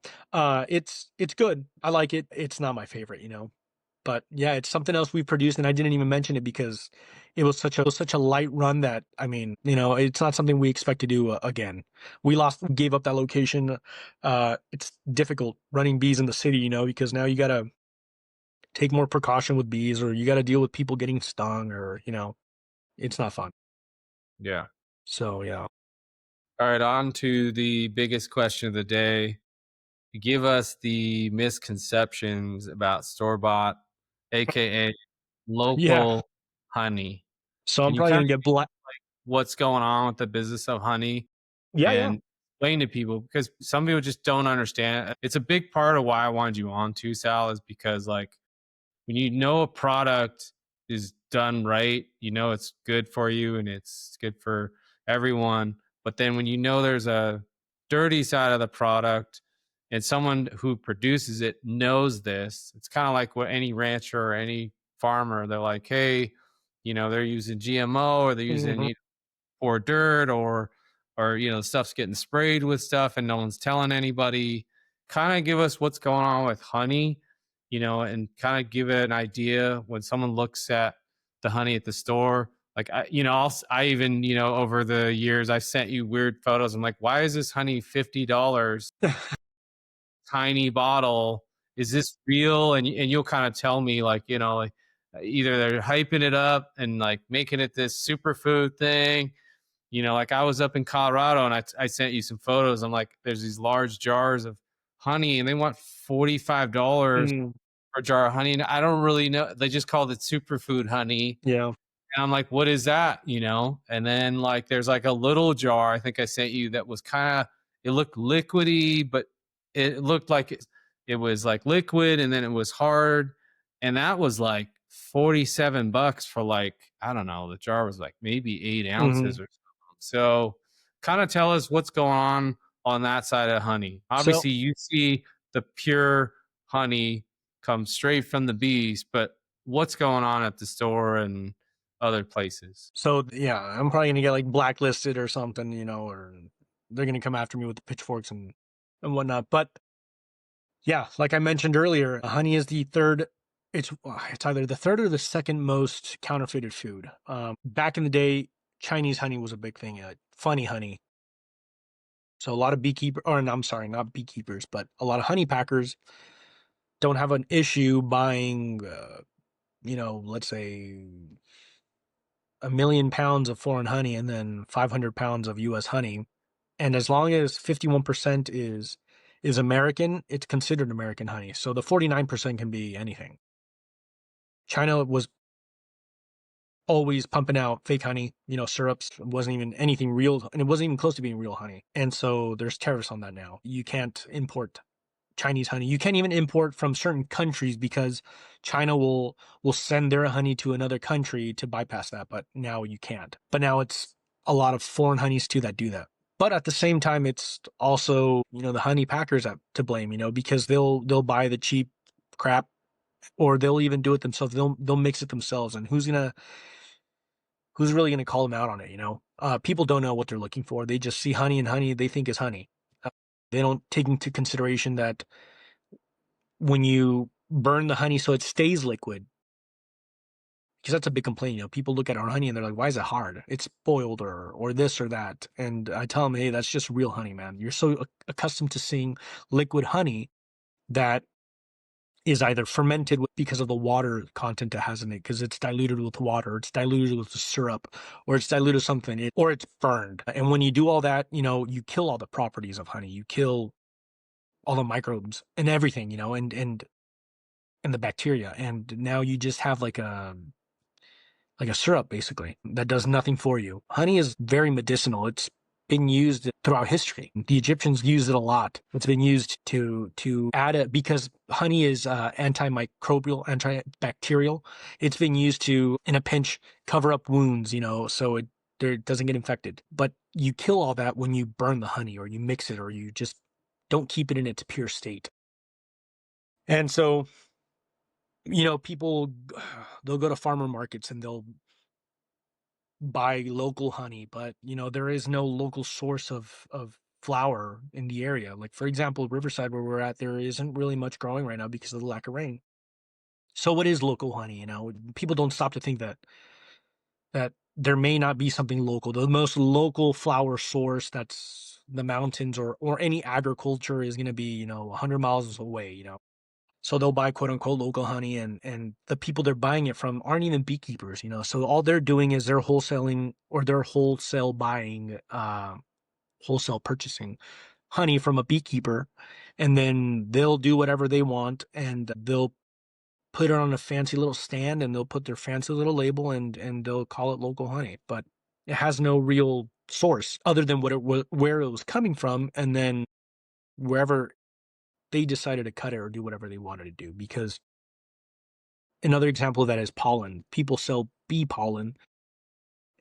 It's good. I like it. It's not my favorite. But yeah, it's something else we produced, and I didn't even mention it because it was such a light run that, I mean, it's not something we expect to do again. Gave up that location. It's difficult running bees in the city, because now you gotta take more precaution with bees, or you got to deal with people getting stung, or it's not fun. Yeah. So yeah. All right, on to the biggest question of the day. Give us the misconceptions about store bought, aka Yeah. local honey. So Can I'm you probably kind gonna of get black. what's going on with the business of honey Yeah, yeah. and explain to people, because some people just don't understand. It's a big part of why I wanted you on too, Sal, is because like when you know a product is done right, you know it's good for you and it's good for everyone. But then when you know there's a dirty side of the product and someone who produces it knows this, it's kind of like what any rancher or any farmer, they're like, hey, they're using GMO or they're using Mhm. or dirt or stuff's getting sprayed with stuff and no one's telling anybody. Kind of give us what's going on with honey, and kind of give it an idea when someone looks at the honey at the store. Like I even over the years I've sent you weird photos. I'm like, why is this honey $50, tiny bottle? Is this real? And you'll kind of tell me, like, like either they're hyping it up and like making it this superfood thing. Like I was up in Colorado and I sent you some photos. I'm like, there's these large jars of honey and they want $45 Mm, for a jar of honey. And I don't really know. They just called it superfood honey. yeah. And I'm like, what is that? And then like there's like a little jar I think I sent you that was kind of, it looked liquidy, but it looked like it was like liquid and then it was hard. And that was like $47 for like, I don't know, the jar was like maybe 8 ounces Mhm. or something. So kind of tell us what's going on that side of honey. So Obviously you see the pure honey come straight from the bees, but what's going on at the store and other places. yeah, I'm probably gonna get like blacklisted or something, or they're gonna come after me with the pitchforks and whatnot. But yeah, like I mentioned earlier, honey is the third. It's either the third or the second most counterfeited food. Back in the day, Chinese honey was a big thing. Funny honey. So a lot of beekeeper, or no, I'm sorry, not beekeepers, but a lot of honey packers don't have an issue buying, let's say 1,000,000 pounds of foreign honey and then 500 pounds of U.S. honey. And as long as 51% is American, it's considered American honey. So the 49% can be anything. China was always pumping out fake honey, syrups. It wasn't even anything real, and it wasn't even close to being real honey. And so there's tariffs on that now. You can't import Chinese honey. You can't even import from certain countries because China will send their honey to another country to bypass that, but now you can't. But now it's a lot of foreign honeys too that do that. But at the same time, it's also, the honey packers to blame, because they'll buy the cheap crap, or they'll even do it themselves. They'll mix it themselves, and who's really gonna call them out on it? People don't know what they're looking for. They just see honey, and honey they think is honey. They don't take into consideration that when you burn the honey so it stays liquid, because that's a big complaint. People look at our honey and they're like, "Why is it hard? It's boiled or this or that." And I tell them, "Hey, that's just real honey, man. You're so accustomed to seeing liquid honey that is either fermented because of the water content it has in it, because it's diluted with water, it's diluted with the syrup, or it's diluted with something, or it's burned. And when you do all that, you kill all the properties of honey. You kill all the microbes and everything, and the bacteria. And now you just have like a syrup basically that does nothing for you. Honey is very medicinal. It's been used throughout history. The Egyptians used it a lot. It's been used to add it because honey is antimicrobial, antibacterial. It's been used to, in a pinch, cover up wounds, so it doesn't get infected. But you kill all that when you burn the honey or you mix it or you just don't keep it in its pure state. And so, people, they'll go to farmer markets and they'll buy local honey, but there is no local source of flower in the area. Like for example, Riverside where we're at, there isn't really much growing right now because of the lack of rain. So what is local honey? People don't stop to think that there may not be something local. The most local flower source that's the mountains or any agriculture is going to be 100 miles away. So they'll buy quote unquote local honey, and the people they're buying it from aren't even beekeepers, you know. So all they're doing is they're wholesaling or they're wholesale buying, wholesale purchasing honey from a beekeeper, and then they'll do whatever they want, and they'll put it on a fancy little stand, and they'll put their fancy little label, and they'll call it local honey, but it has no real source other than what it was, where it was coming from, and then wherever they decided to cut it or do whatever they wanted to do. Because another example of that is pollen. People sell bee pollen,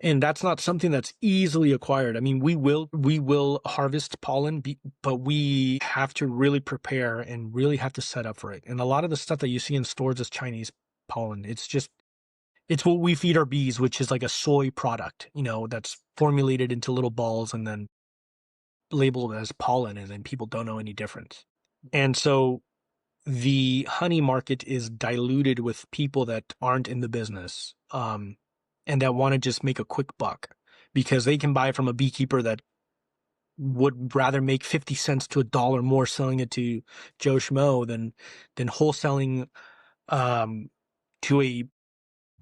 and that's not something that's easily acquired. I mean, we will harvest pollen, but we have to really prepare and really have to set up for it. And a lot of the stuff that you see in stores is Chinese pollen. It's what we feed our bees, which is like a soy product, you know, that's formulated into little balls and then labeled as pollen, and then people don't know any difference. And so the honey market is diluted with people that aren't in the business, and that want to just make a quick buck because they can buy from a beekeeper that would rather make 50 cents to a dollar more selling it to Joe Schmo than wholesaling um, to a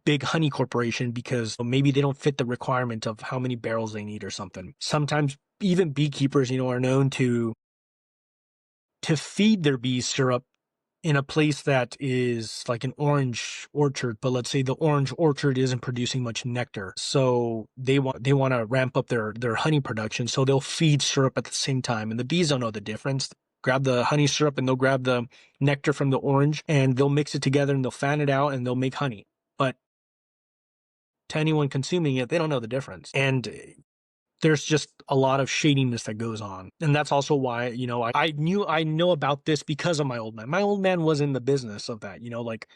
big honey corporation because maybe they don't fit the requirement of how many barrels they need or something. Sometimes even beekeepers, you know, are known to feed their bees syrup in a place that is like an orange orchard, but let's say the orange orchard isn't producing much nectar. So they want to ramp up their honey production. So they'll feed syrup at the same time. And the bees don't know the difference. Grab the honey syrup and they'll grab the nectar from the orange and they'll mix it together and they'll fan it out and they'll make honey. But to anyone consuming it, they don't know the difference. And there's just a lot of shadiness that goes on. And that's also why, you know, I know about this because of my old man. My old man was in the business of that, you know, like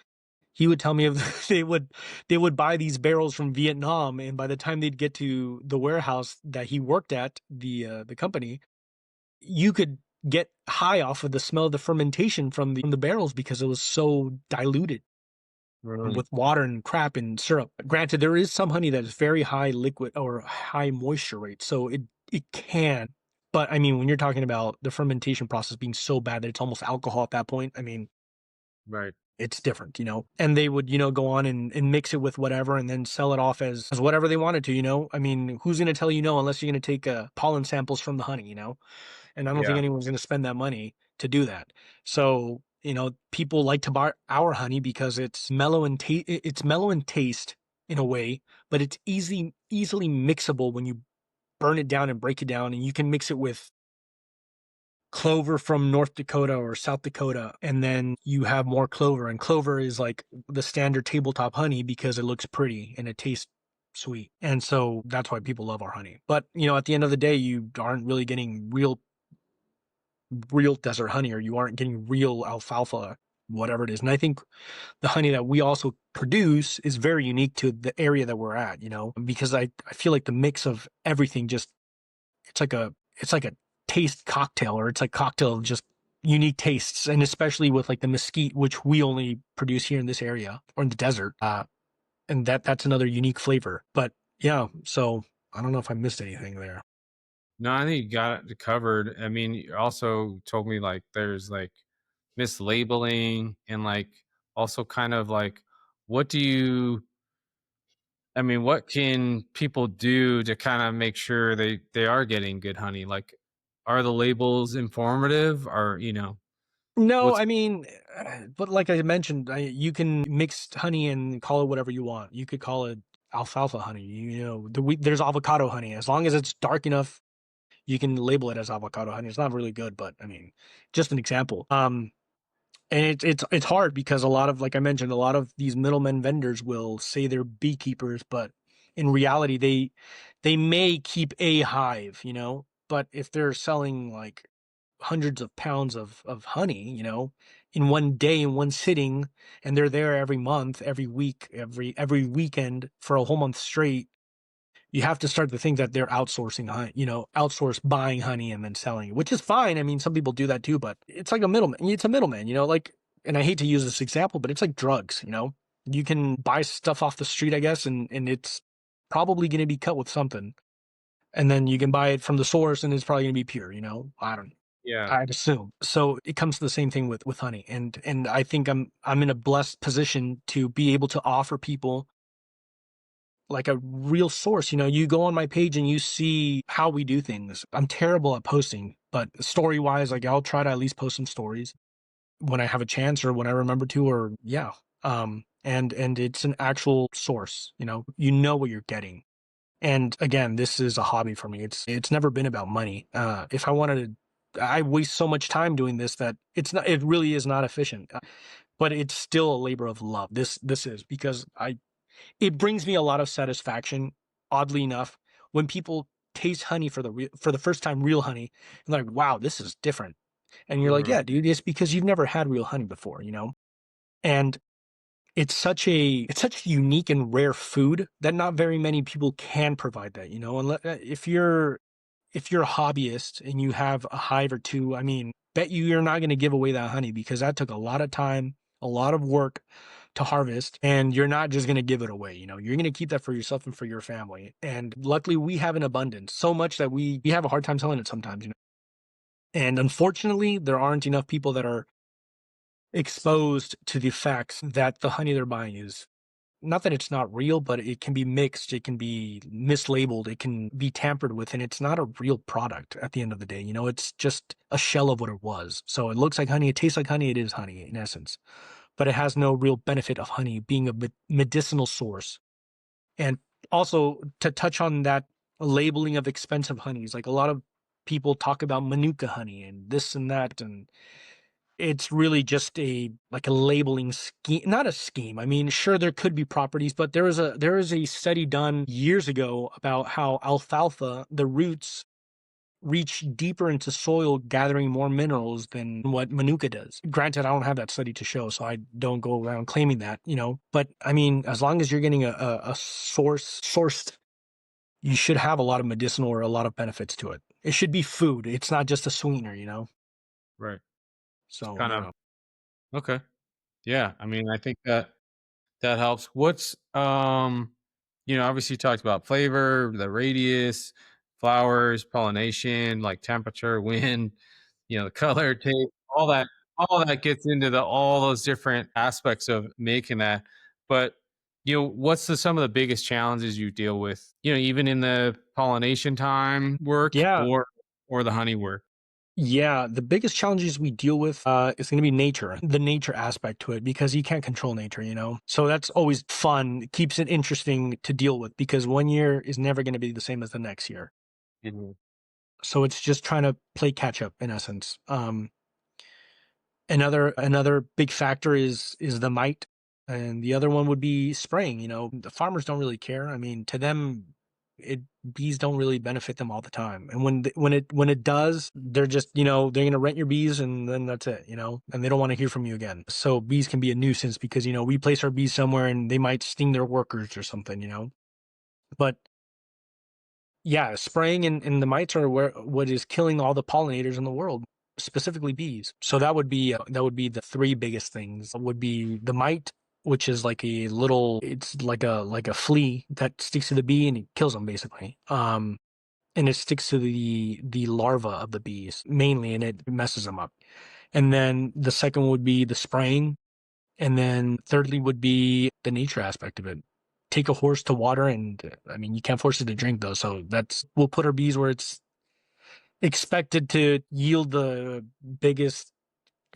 he would tell me if they would buy these barrels from Vietnam, and by the time they'd get to the warehouse that he worked at, the company, you could get high off of the smell of the fermentation from the barrels because it was so diluted Really? with water and crap and syrup. Granted, there is some honey that is very high liquid or high moisture rate, so it can. But I mean, when you're talking about the fermentation process being so bad that it's almost alcohol at that point, I mean, Right. it's different, you know. And they would, you know, go on and mix it with whatever and then sell it off as whatever they wanted to, you know. I mean, who's going to tell you no unless you're going to take pollen samples from the honey, you know? And I don't think Yeah. anyone's going to spend that money to do that. So, you know, people like to buy our honey because it's mellow and it's mellow in taste in a way, but it's easily mixable when you burn it down and break it down, and you can mix it with clover from North Dakota or South Dakota, and then you have more clover, and clover is like the standard tabletop honey because it looks pretty and it tastes sweet. And so that's why people love our honey. But, you know, at the end of the day, you aren't really getting real desert honey, or you aren't getting real alfalfa, whatever it is. And I think the honey that we also produce is very unique to the area that we're at, you know, because I feel like the mix of everything just it's like a taste cocktail, or it's like cocktail of just unique tastes. And especially with like the mesquite, which we only produce here in this area or in the desert. And that's another unique flavor. But yeah, so I don't know if I missed anything there. No, I think you got it covered. I mean, you also told me like there's like mislabeling and like also kind of like what do you I mean, what can people do to kind of make sure they are getting good honey? Like are the labels informative or, No, what's I mean, but like I mentioned, you can mix honey and call it whatever you want. You could call it alfalfa honey. You know, there's avocado honey. As long as it's dark enough, you can label it as avocado honey. It's not really good, but I mean, just an example. And it's hard because a lot of, like I mentioned, a lot of these middlemen vendors will say they're beekeepers, but in reality, they may keep a hive, you know. But if they're selling like hundreds of pounds of honey, you know, in one day, in one sitting, and they're there every month, every week, every weekend for a whole month straight, you have to start to think that they're outsourcing honey, you know, outsource buying honey and then selling it, which is fine. I mean, some people do that too, but it's like a middleman. It's a middleman, you know, like, and I hate to use this example, but it's like drugs, you know, you can buy stuff off the street, I guess, and it's probably going to be cut with something. And then you can buy it from the source and it's probably going to be pure, you know, I don't know. Yeah. I'd assume. So it comes to the same thing with honey, and I think I'm in a blessed position to be able to offer people like a real source. You know, you go on my page and you see how we do things. I'm terrible at posting, but story wise, like I'll try to at least post some stories when I have a chance or when I remember to, or yeah. And it's an actual source, you know what you're getting. And again, this is a hobby for me. It's never been about money. If I wanted to, I waste so much time doing this that it really is not efficient. But it's still a labor of love. This is because it brings me a lot of satisfaction, oddly enough, when people taste honey for the first time, real honey, and they're like, wow, this is different. And you're like, Mhm. yeah, dude, it's because you've never had real honey before, And it's such a unique and rare food that not very many people can provide that, if you're a hobbyist and you have a hive or two, I mean, bet you're not going to give away that honey because that took a lot of time, a lot of work to harvest, and you're not just going to give it away. You're going to keep that for yourself and for your family. And luckily, we have an abundance, so much that we have a hard time selling it sometimes. And unfortunately, there aren't enough people that are exposed to the facts that the honey they're buying is not that it's not real, but it can be mixed, it can be mislabeled, it can be tampered with, and it's not a real product at the end of the day. It's just a shell of what it was. So it looks like honey, it tastes like honey, it is honey in essence, but it has no real benefit of honey being a medicinal source. And also to touch on that labeling of expensive honeys, like a lot of people talk about manuka honey and this and that, and it's really just a labeling scheme, not a scheme. I mean, sure, there could be properties, but there is a study done years ago about how alfalfa, the roots, reach deeper into soil, gathering more minerals than what manuka does. Granted, I don't have that study to show, so I don't go around claiming that, But I mean, as long as you're getting a sourced, you should have a lot of medicinal or a lot of benefits to it. It should be food. It's not just a sweetener. Right. It's So kind of yeah. okay. Yeah. I mean, I think that helps. What's obviously you talked about flavor, the radius, flowers, pollination, like temperature, wind, the color, taste, all that gets into all those different aspects of making that. But what's some of the biggest challenges you deal with, even in the pollination time work Yeah. or the honey work? Yeah, the biggest challenges we deal with is going to be nature, the nature aspect to it, because you can't control nature. So that's always fun. It keeps it interesting to deal with because one year is never going to be the same as the next year. Mhm. So it's just trying to play catch up in essence. Another big factor is the mite, and the other one would be spraying. The farmers don't really care. I mean, to them, it bees don't really benefit them all the time. And when it does, they're just they're gonna rent your bees and then that's it. And they don't want to hear from you again. So bees can be a nuisance because we place our bees somewhere and they might sting their workers or something. But yeah, spraying and the mites are what is killing all the pollinators in the world, specifically bees. So that would be the three biggest things. Would be the mite, which is it's like a flea that sticks to the bee and it kills them basically. And it sticks to the larva of the bees mainly, and it messes them up. And then the second would be the spraying, and then thirdly would be the nature aspect of it. Take a horse to water, and I mean, you can't force it to drink though. So we'll put our bees where it's expected to yield the biggest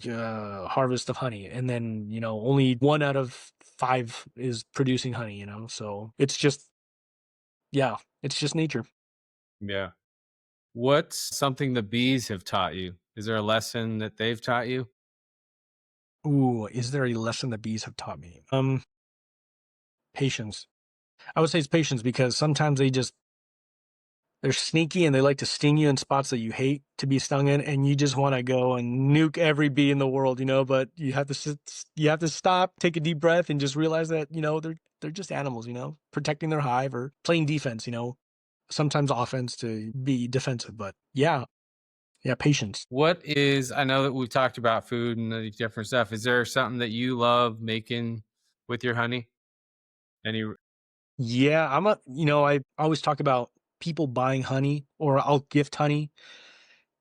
harvest of honey. And then, only one out of five is producing honey. So yeah, it's just nature. Yeah. What's something the bees have taught you? Is there a lesson that they've taught you? Ooh, is there a lesson that bees have taught me? Patience. I would say it's patience because sometimes they're sneaky and they like to sting you in spots that you hate to be stung in, and you just want to go and nuke every bee in the world, but you have to stop, take a deep breath, and just realize that, they're just animals, protecting their hive or playing defense, sometimes offense to be defensive, but yeah, yeah, patience. I know that we've talked about food and the different stuff. Is there something that you love making with your honey? Any Yeah, I always talk about people buying honey or I'll gift honey.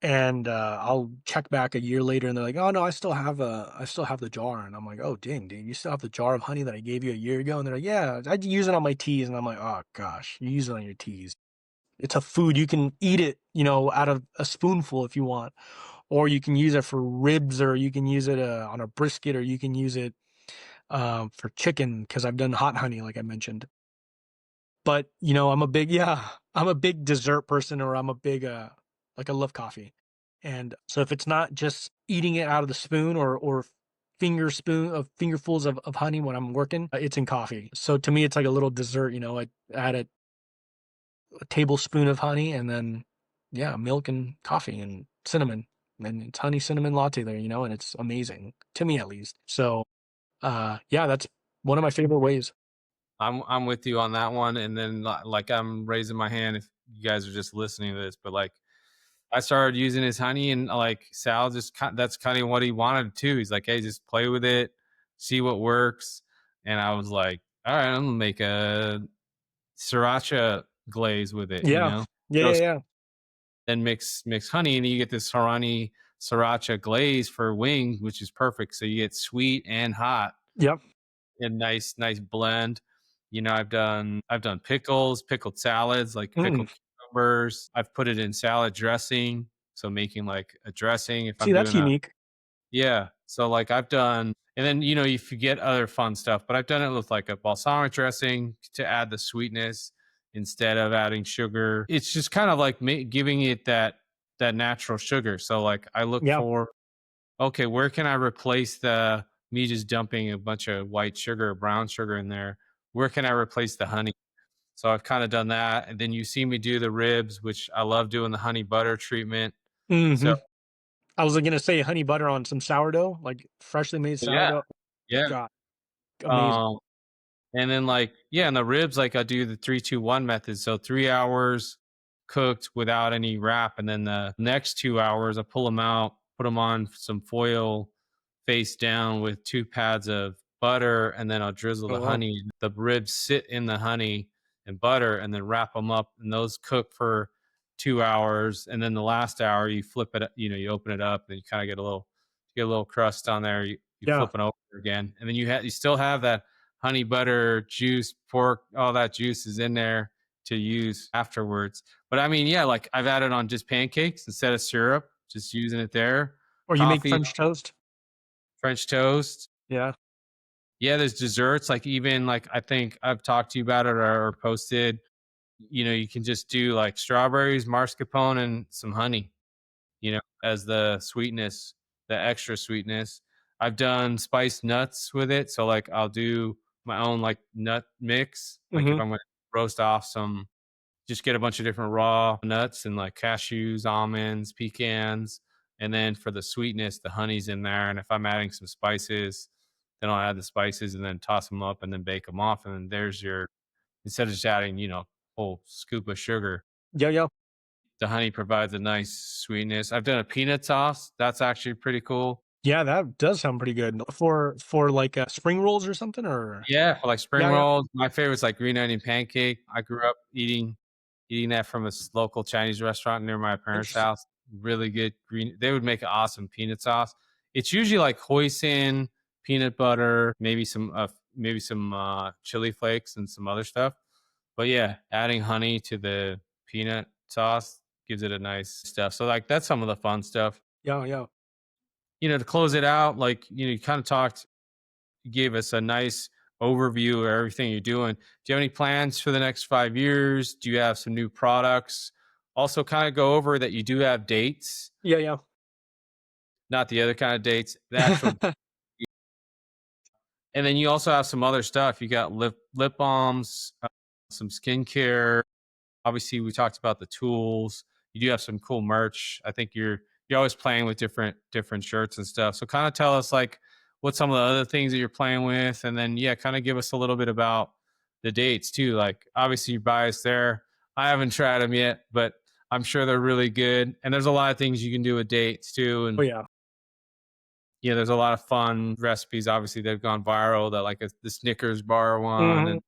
and I'll check back a year later, and they're like, "Oh no, I still have the jar." And I'm like, "Oh dang, dude, you still have the jar of honey that I gave you a year ago?" And they're like, "Yeah, I use it on my teas." And I'm like, "Oh gosh, you use it on your teas. It's a food. You can eat it, out of a spoonful if you want, or you can use it for ribs, or you can use it on a brisket, or you can use it for chicken because I've done hot honey, like I mentioned." But, I'm a big dessert person, or I'm a big, like, I love coffee. And so if it's not just eating it out of the spoon, or fingerfuls of honey when I'm working, it's in coffee. So to me, it's like a little dessert, I add a tablespoon of honey, and then, yeah, milk and coffee and cinnamon, and it's honey cinnamon latte there, and it's amazing, to me at least. So, yeah, that's one of my favorite ways. I'm with you on that one. And then like I'm raising my hand if you guys are just listening to this, but like I started using his honey, and like Sal just that's kind of what he wanted too. He's like, hey, just play with it, see what works. And I was like, all right, I'm gonna make a sriracha glaze with it, Yeah. Yeah, throw yeah, yeah. then mix honey, and you get this honey sriracha glaze for wings, which is perfect. So you get sweet and hot Yep. in nice blend. I've done pickles, pickled salads, like Mm. pickled cucumbers. I've put it in salad dressing, so making like a dressing if See, I'm that's doing a unique. yeah. So like I've done, and then you forget other fun stuff, but I've done it with like a balsamic dressing to add the sweetness instead of adding sugar. It's just kind of like giving it that natural sugar. So like I look Yeah. for, okay, where can I replace the me just dumping a bunch of white sugar or brown sugar in there? Where can I replace the honey? So I've kind of done that. And then you see me do the ribs, which I love doing the honey butter treatment. So Mhm. I was gonna say honey butter on some sourdough, like freshly made yeah, sourdough. yeah. God, amazing. Um, And then like, yeah, and the ribs, like I do the 3-2-1 method. So 3 hours cooked without any wrap. And then the next 2 hours, I pull them out, put them on some foil face down with 2 pads of butter. And then I'll drizzle Oh, the wow. honey. The ribs sit in the honey and butter, and then wrap them up. And those cook for 2 hours. And then the last hour, you flip it, you open it up, and you kind of get a little crust on there. You Yeah. flip it over again. And then you still have that honey butter juice, pork, all that juice is in there to use afterwards. But I mean, yeah, like I've added on just pancakes instead of syrup, just using it there. Or you make Coffee, French toast? French toast. Yeah. Yeah, there's desserts. Like even like I think I've talked to you about it or posted. You can just do like strawberries, mascarpone, and some honey. As the sweetness, the extra sweetness. I've done spiced nuts with it. So like I'll do my own like nut mix. Like if Mhm. I'm gonna roast off some, just get a bunch of different raw nuts and like cashews, almonds, pecans. And then for the sweetness, the honey's in there. And if I'm adding some spices, then I'll add the spices and then toss them up and then bake them off. And then there's your, instead of just adding, whole scoop of sugar, Yeah, yeah. the honey provides a nice sweetness. I've done a peanut sauce. That's actually pretty cool. Yeah, that does sound pretty good. For, like, spring rolls or something, or Yeah, for like spring Yeah, yeah. rolls. My favorite is like green onion pancake. I grew up eating that from a local Chinese restaurant near my parents' Interesting. house. Really good green. They would make an awesome peanut sauce. It's usually like hoisin, peanut butter, maybe some chili flakes and some other stuff. But yeah, adding honey to the peanut sauce gives it a nice stuff. So like that's some of the fun stuff. Yeah, yeah. To close it out, like, you kind of talked, you gave us a nice overview of everything you're doing. Do you have any plans for the next 5 years? Do you have some new products? Also, kind of go over that you do have dates, Yeah, yeah. not the other kind of dates, the actual. And then you also have some other stuff. You got lip balms, some skincare. Obviously, we talked about the tools. You do have some cool merch. I think you're always playing with different shirts and stuff. So kind of tell us like what some of the other things that you're playing with, and then yeah, kind of give us a little bit about the dates too. Like obviously you're biased there. I haven't tried them yet, but I'm sure they're really good. And there's a lot of things you can do with dates too. Oh, And yeah. yeah, there's a lot of fun recipes. Obviously, they've gone viral. That like the Snickers bar one, Mhm.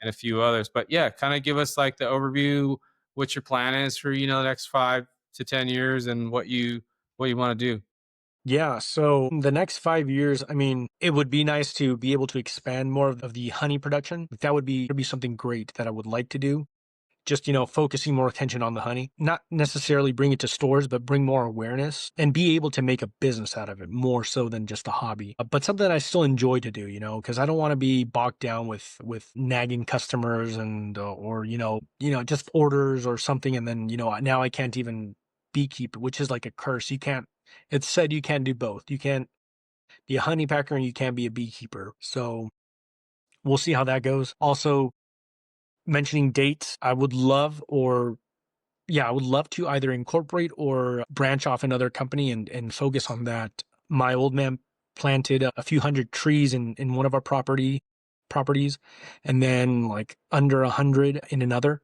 and a few others. But yeah, kind of give us like the overview, what your plan is for the next 5 to 10 years and what you want to do? Yeah, so the next 5 years, I mean, it would be nice to be able to expand more of the honey production. That would be something great that I would like to do. Just, focusing more attention on the honey, not necessarily bring it to stores, but bring more awareness and be able to make a business out of it more so than just a hobby. But something that I still enjoy to do, because I don't want to be bogged down with nagging customers and or just orders or something, and then now I can't even beekeep, which is like a curse. You can't. It's said you can't do both. You can't be a honey packer and you can't be a beekeeper. So we'll see how that goes. Also, mentioning dates, I would love to either incorporate or branch off another company and focus on that. My old man planted a few hundred trees in one of our properties, and then like under 100 in another.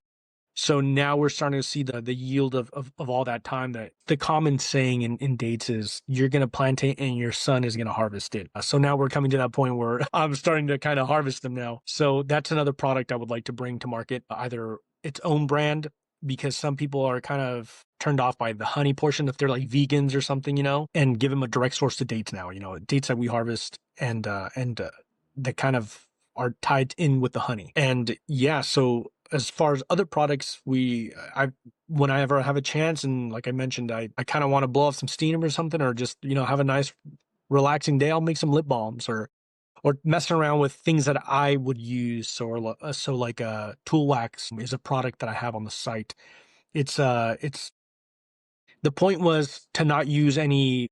So now we're starting to see the yield of all that time. That the common saying in dates is you're going to plant it and your son is going to harvest it. So now we're coming to that point where I'm starting to kind of harvest them now. So that's another product I would like to bring to market, either its own brand, because some people are kind of turned off by the honey portion if they're like vegans or something, and give them a direct source to dates now, dates that we harvest and that kind of are tied in with the honey. And yeah, so as far as other products, I when I ever have a chance, and like I mentioned, I kind of want to blow off some steam or something, or just have a nice relaxing day. I'll make some lip balms or messing around with things that I would use. So like tool wax is a product that I have on the site. It's the point was to not use any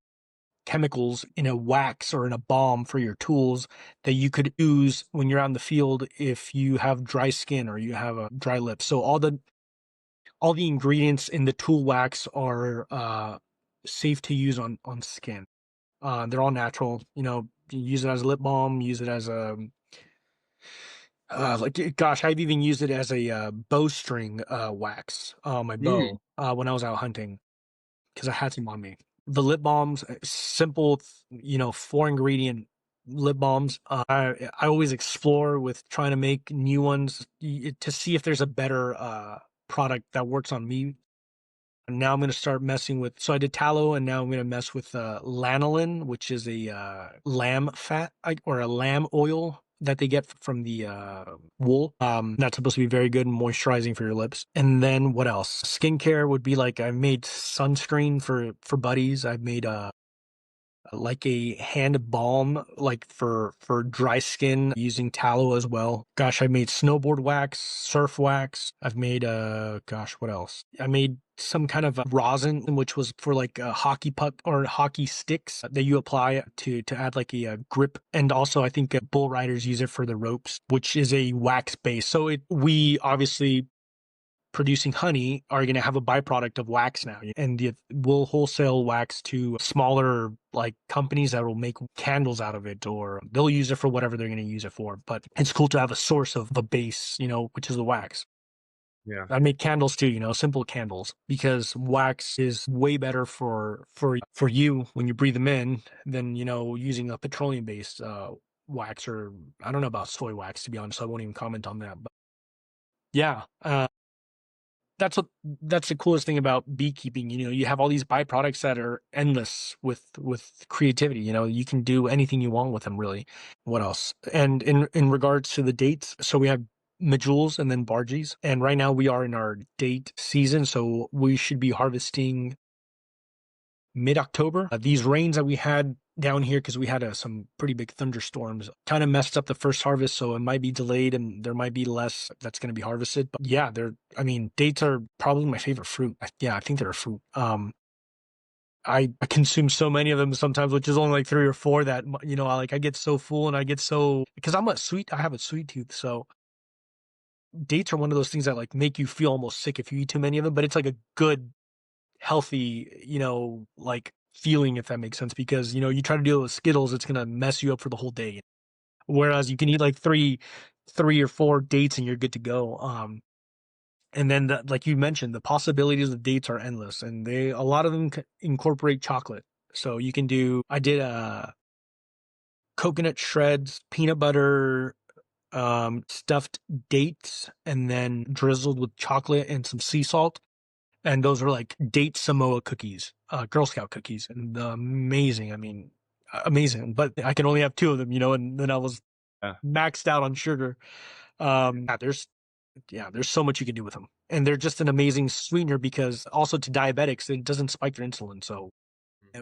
chemicals in a wax or in a balm for your tools that you could use when you're out in the field if you have dry skin or you have a dry lip. So all the ingredients in the tool wax are safe to use on skin. They're all natural. You use it as a lip balm, use it as a gosh, I've even used it as a bowstring wax on my Mm. bow when I was out hunting because I had some on me. The lip balms, simple, 4 ingredient lip balms. I always explore with trying to make new ones to see if there's a better product that works on me. And now I'm going to start messing with. So I did tallow, and now I'm going to mess with lanolin, which is a lamb fat or a lamb oil that they get from the wool. That's supposed to be very good and moisturizing for your lips. And then what else? Skincare would be like I made sunscreen for buddies. I've made like a hand balm like for dry skin using tallow as well. Gosh, I made snowboard wax, surf wax. I've made gosh, what else? I made some kind of rosin which was for like a hockey puck or hockey sticks that you apply to add like a grip. And also I think bull riders use it for the ropes, which is a wax base. So we obviously producing honey are going to have a byproduct of wax now, and we'll wholesale wax to smaller like companies that will make candles out of it, or they'll use it for whatever they're going to use it for. But it's cool to have a source of a base, which is the wax. Yeah. I make candles too, simple candles, because wax is way better for you when you breathe them in than using a petroleum based wax, or I don't know about soy wax, to be honest. So I won't even comment on that. But yeah, that's the coolest thing about beekeeping. You have all these byproducts that are endless with creativity. You can do anything you want with them, really. What else? And in regards to the dates, so we have mejules and then bargies, and right now we are in our date season, so we should be harvesting mid-October. These rains that we had down here, because we had some pretty big thunderstorms, kind of messed up the first harvest, so it might be delayed and there might be less that's going to be harvested. But yeah, dates are probably my favorite fruit. Yeah, I think they're a fruit. I consume so many of them sometimes, which is only like 3 or 4 that, I get so full and I get so, because I have a sweet tooth. So dates are one of those things that like make you feel almost sick if you eat too many of them, but it's like a good healthy, like feeling, if that makes sense, because, you try to deal with Skittles, it's going to mess you up for the whole day. Whereas you can eat like three or 4 dates and you're good to go. And then like you mentioned, the possibilities of dates are endless, and a lot of them incorporate chocolate. So you can I did coconut shreds, peanut butter, stuffed dates, and then drizzled with chocolate and some sea salt. and those were like date Samoa cookies, Girl Scout cookies, and amazing. I mean, amazing. But I can only have two of them, and then I was Yeah. maxed out on sugar. There's so much you can do with them, and they're just an amazing sweetener because also to diabetics it doesn't spike their insulin, so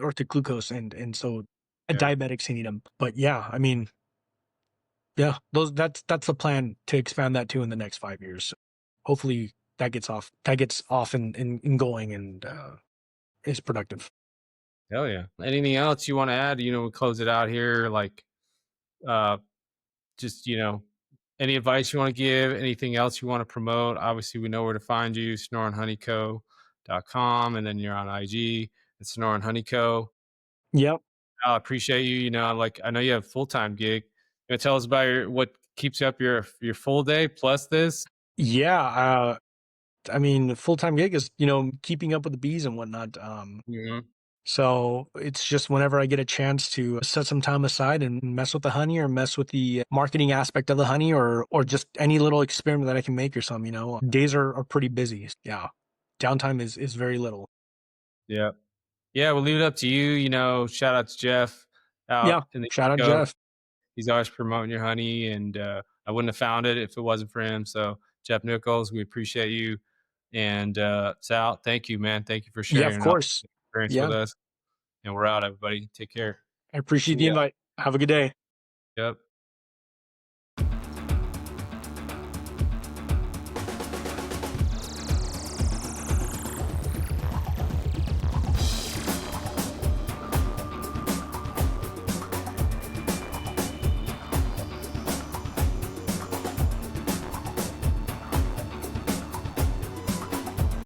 or to glucose, and so Yeah. diabetics need them. But yeah, I mean, yeah, that's the plan to expand that too in the next 5 years. Hopefully that gets off and going and is productive. Hell yeah. Anything else you want to add? We close it out here. Like, uh, just, any advice you want to give, anything else you want to promote. Obviously, we know where to find you, sonoranhoneyco.com. And then you're on IG, it's Sonoran Honey Co. Yep. I appreciate you. Like, I know you have a full time gig. Tell us about what keeps you up your full day plus this. Yeah. I mean, full time gig is keeping up with the bees and whatnot. Mhm. So it's just whenever I get a chance to set some time aside and mess with the honey or mess with the marketing aspect of the honey or just any little experiment that I can make or something, days are pretty busy. Yeah. Downtime is very little. Yeah. Yeah. We'll leave it up to you. Shout out to Jeff out Yeah. in the Shout East out Coast. Jeff. He's always promoting your honey, and I wouldn't have found it if it wasn't for him. So, Jeff Nichols, we appreciate you. And Sal, thank you, man. Thank you for Yeah, sharing of your knowledge course. and experience with Yeah. us. And we're out, everybody. Take care. I appreciate See the ya. invite. Have a good day. Yep.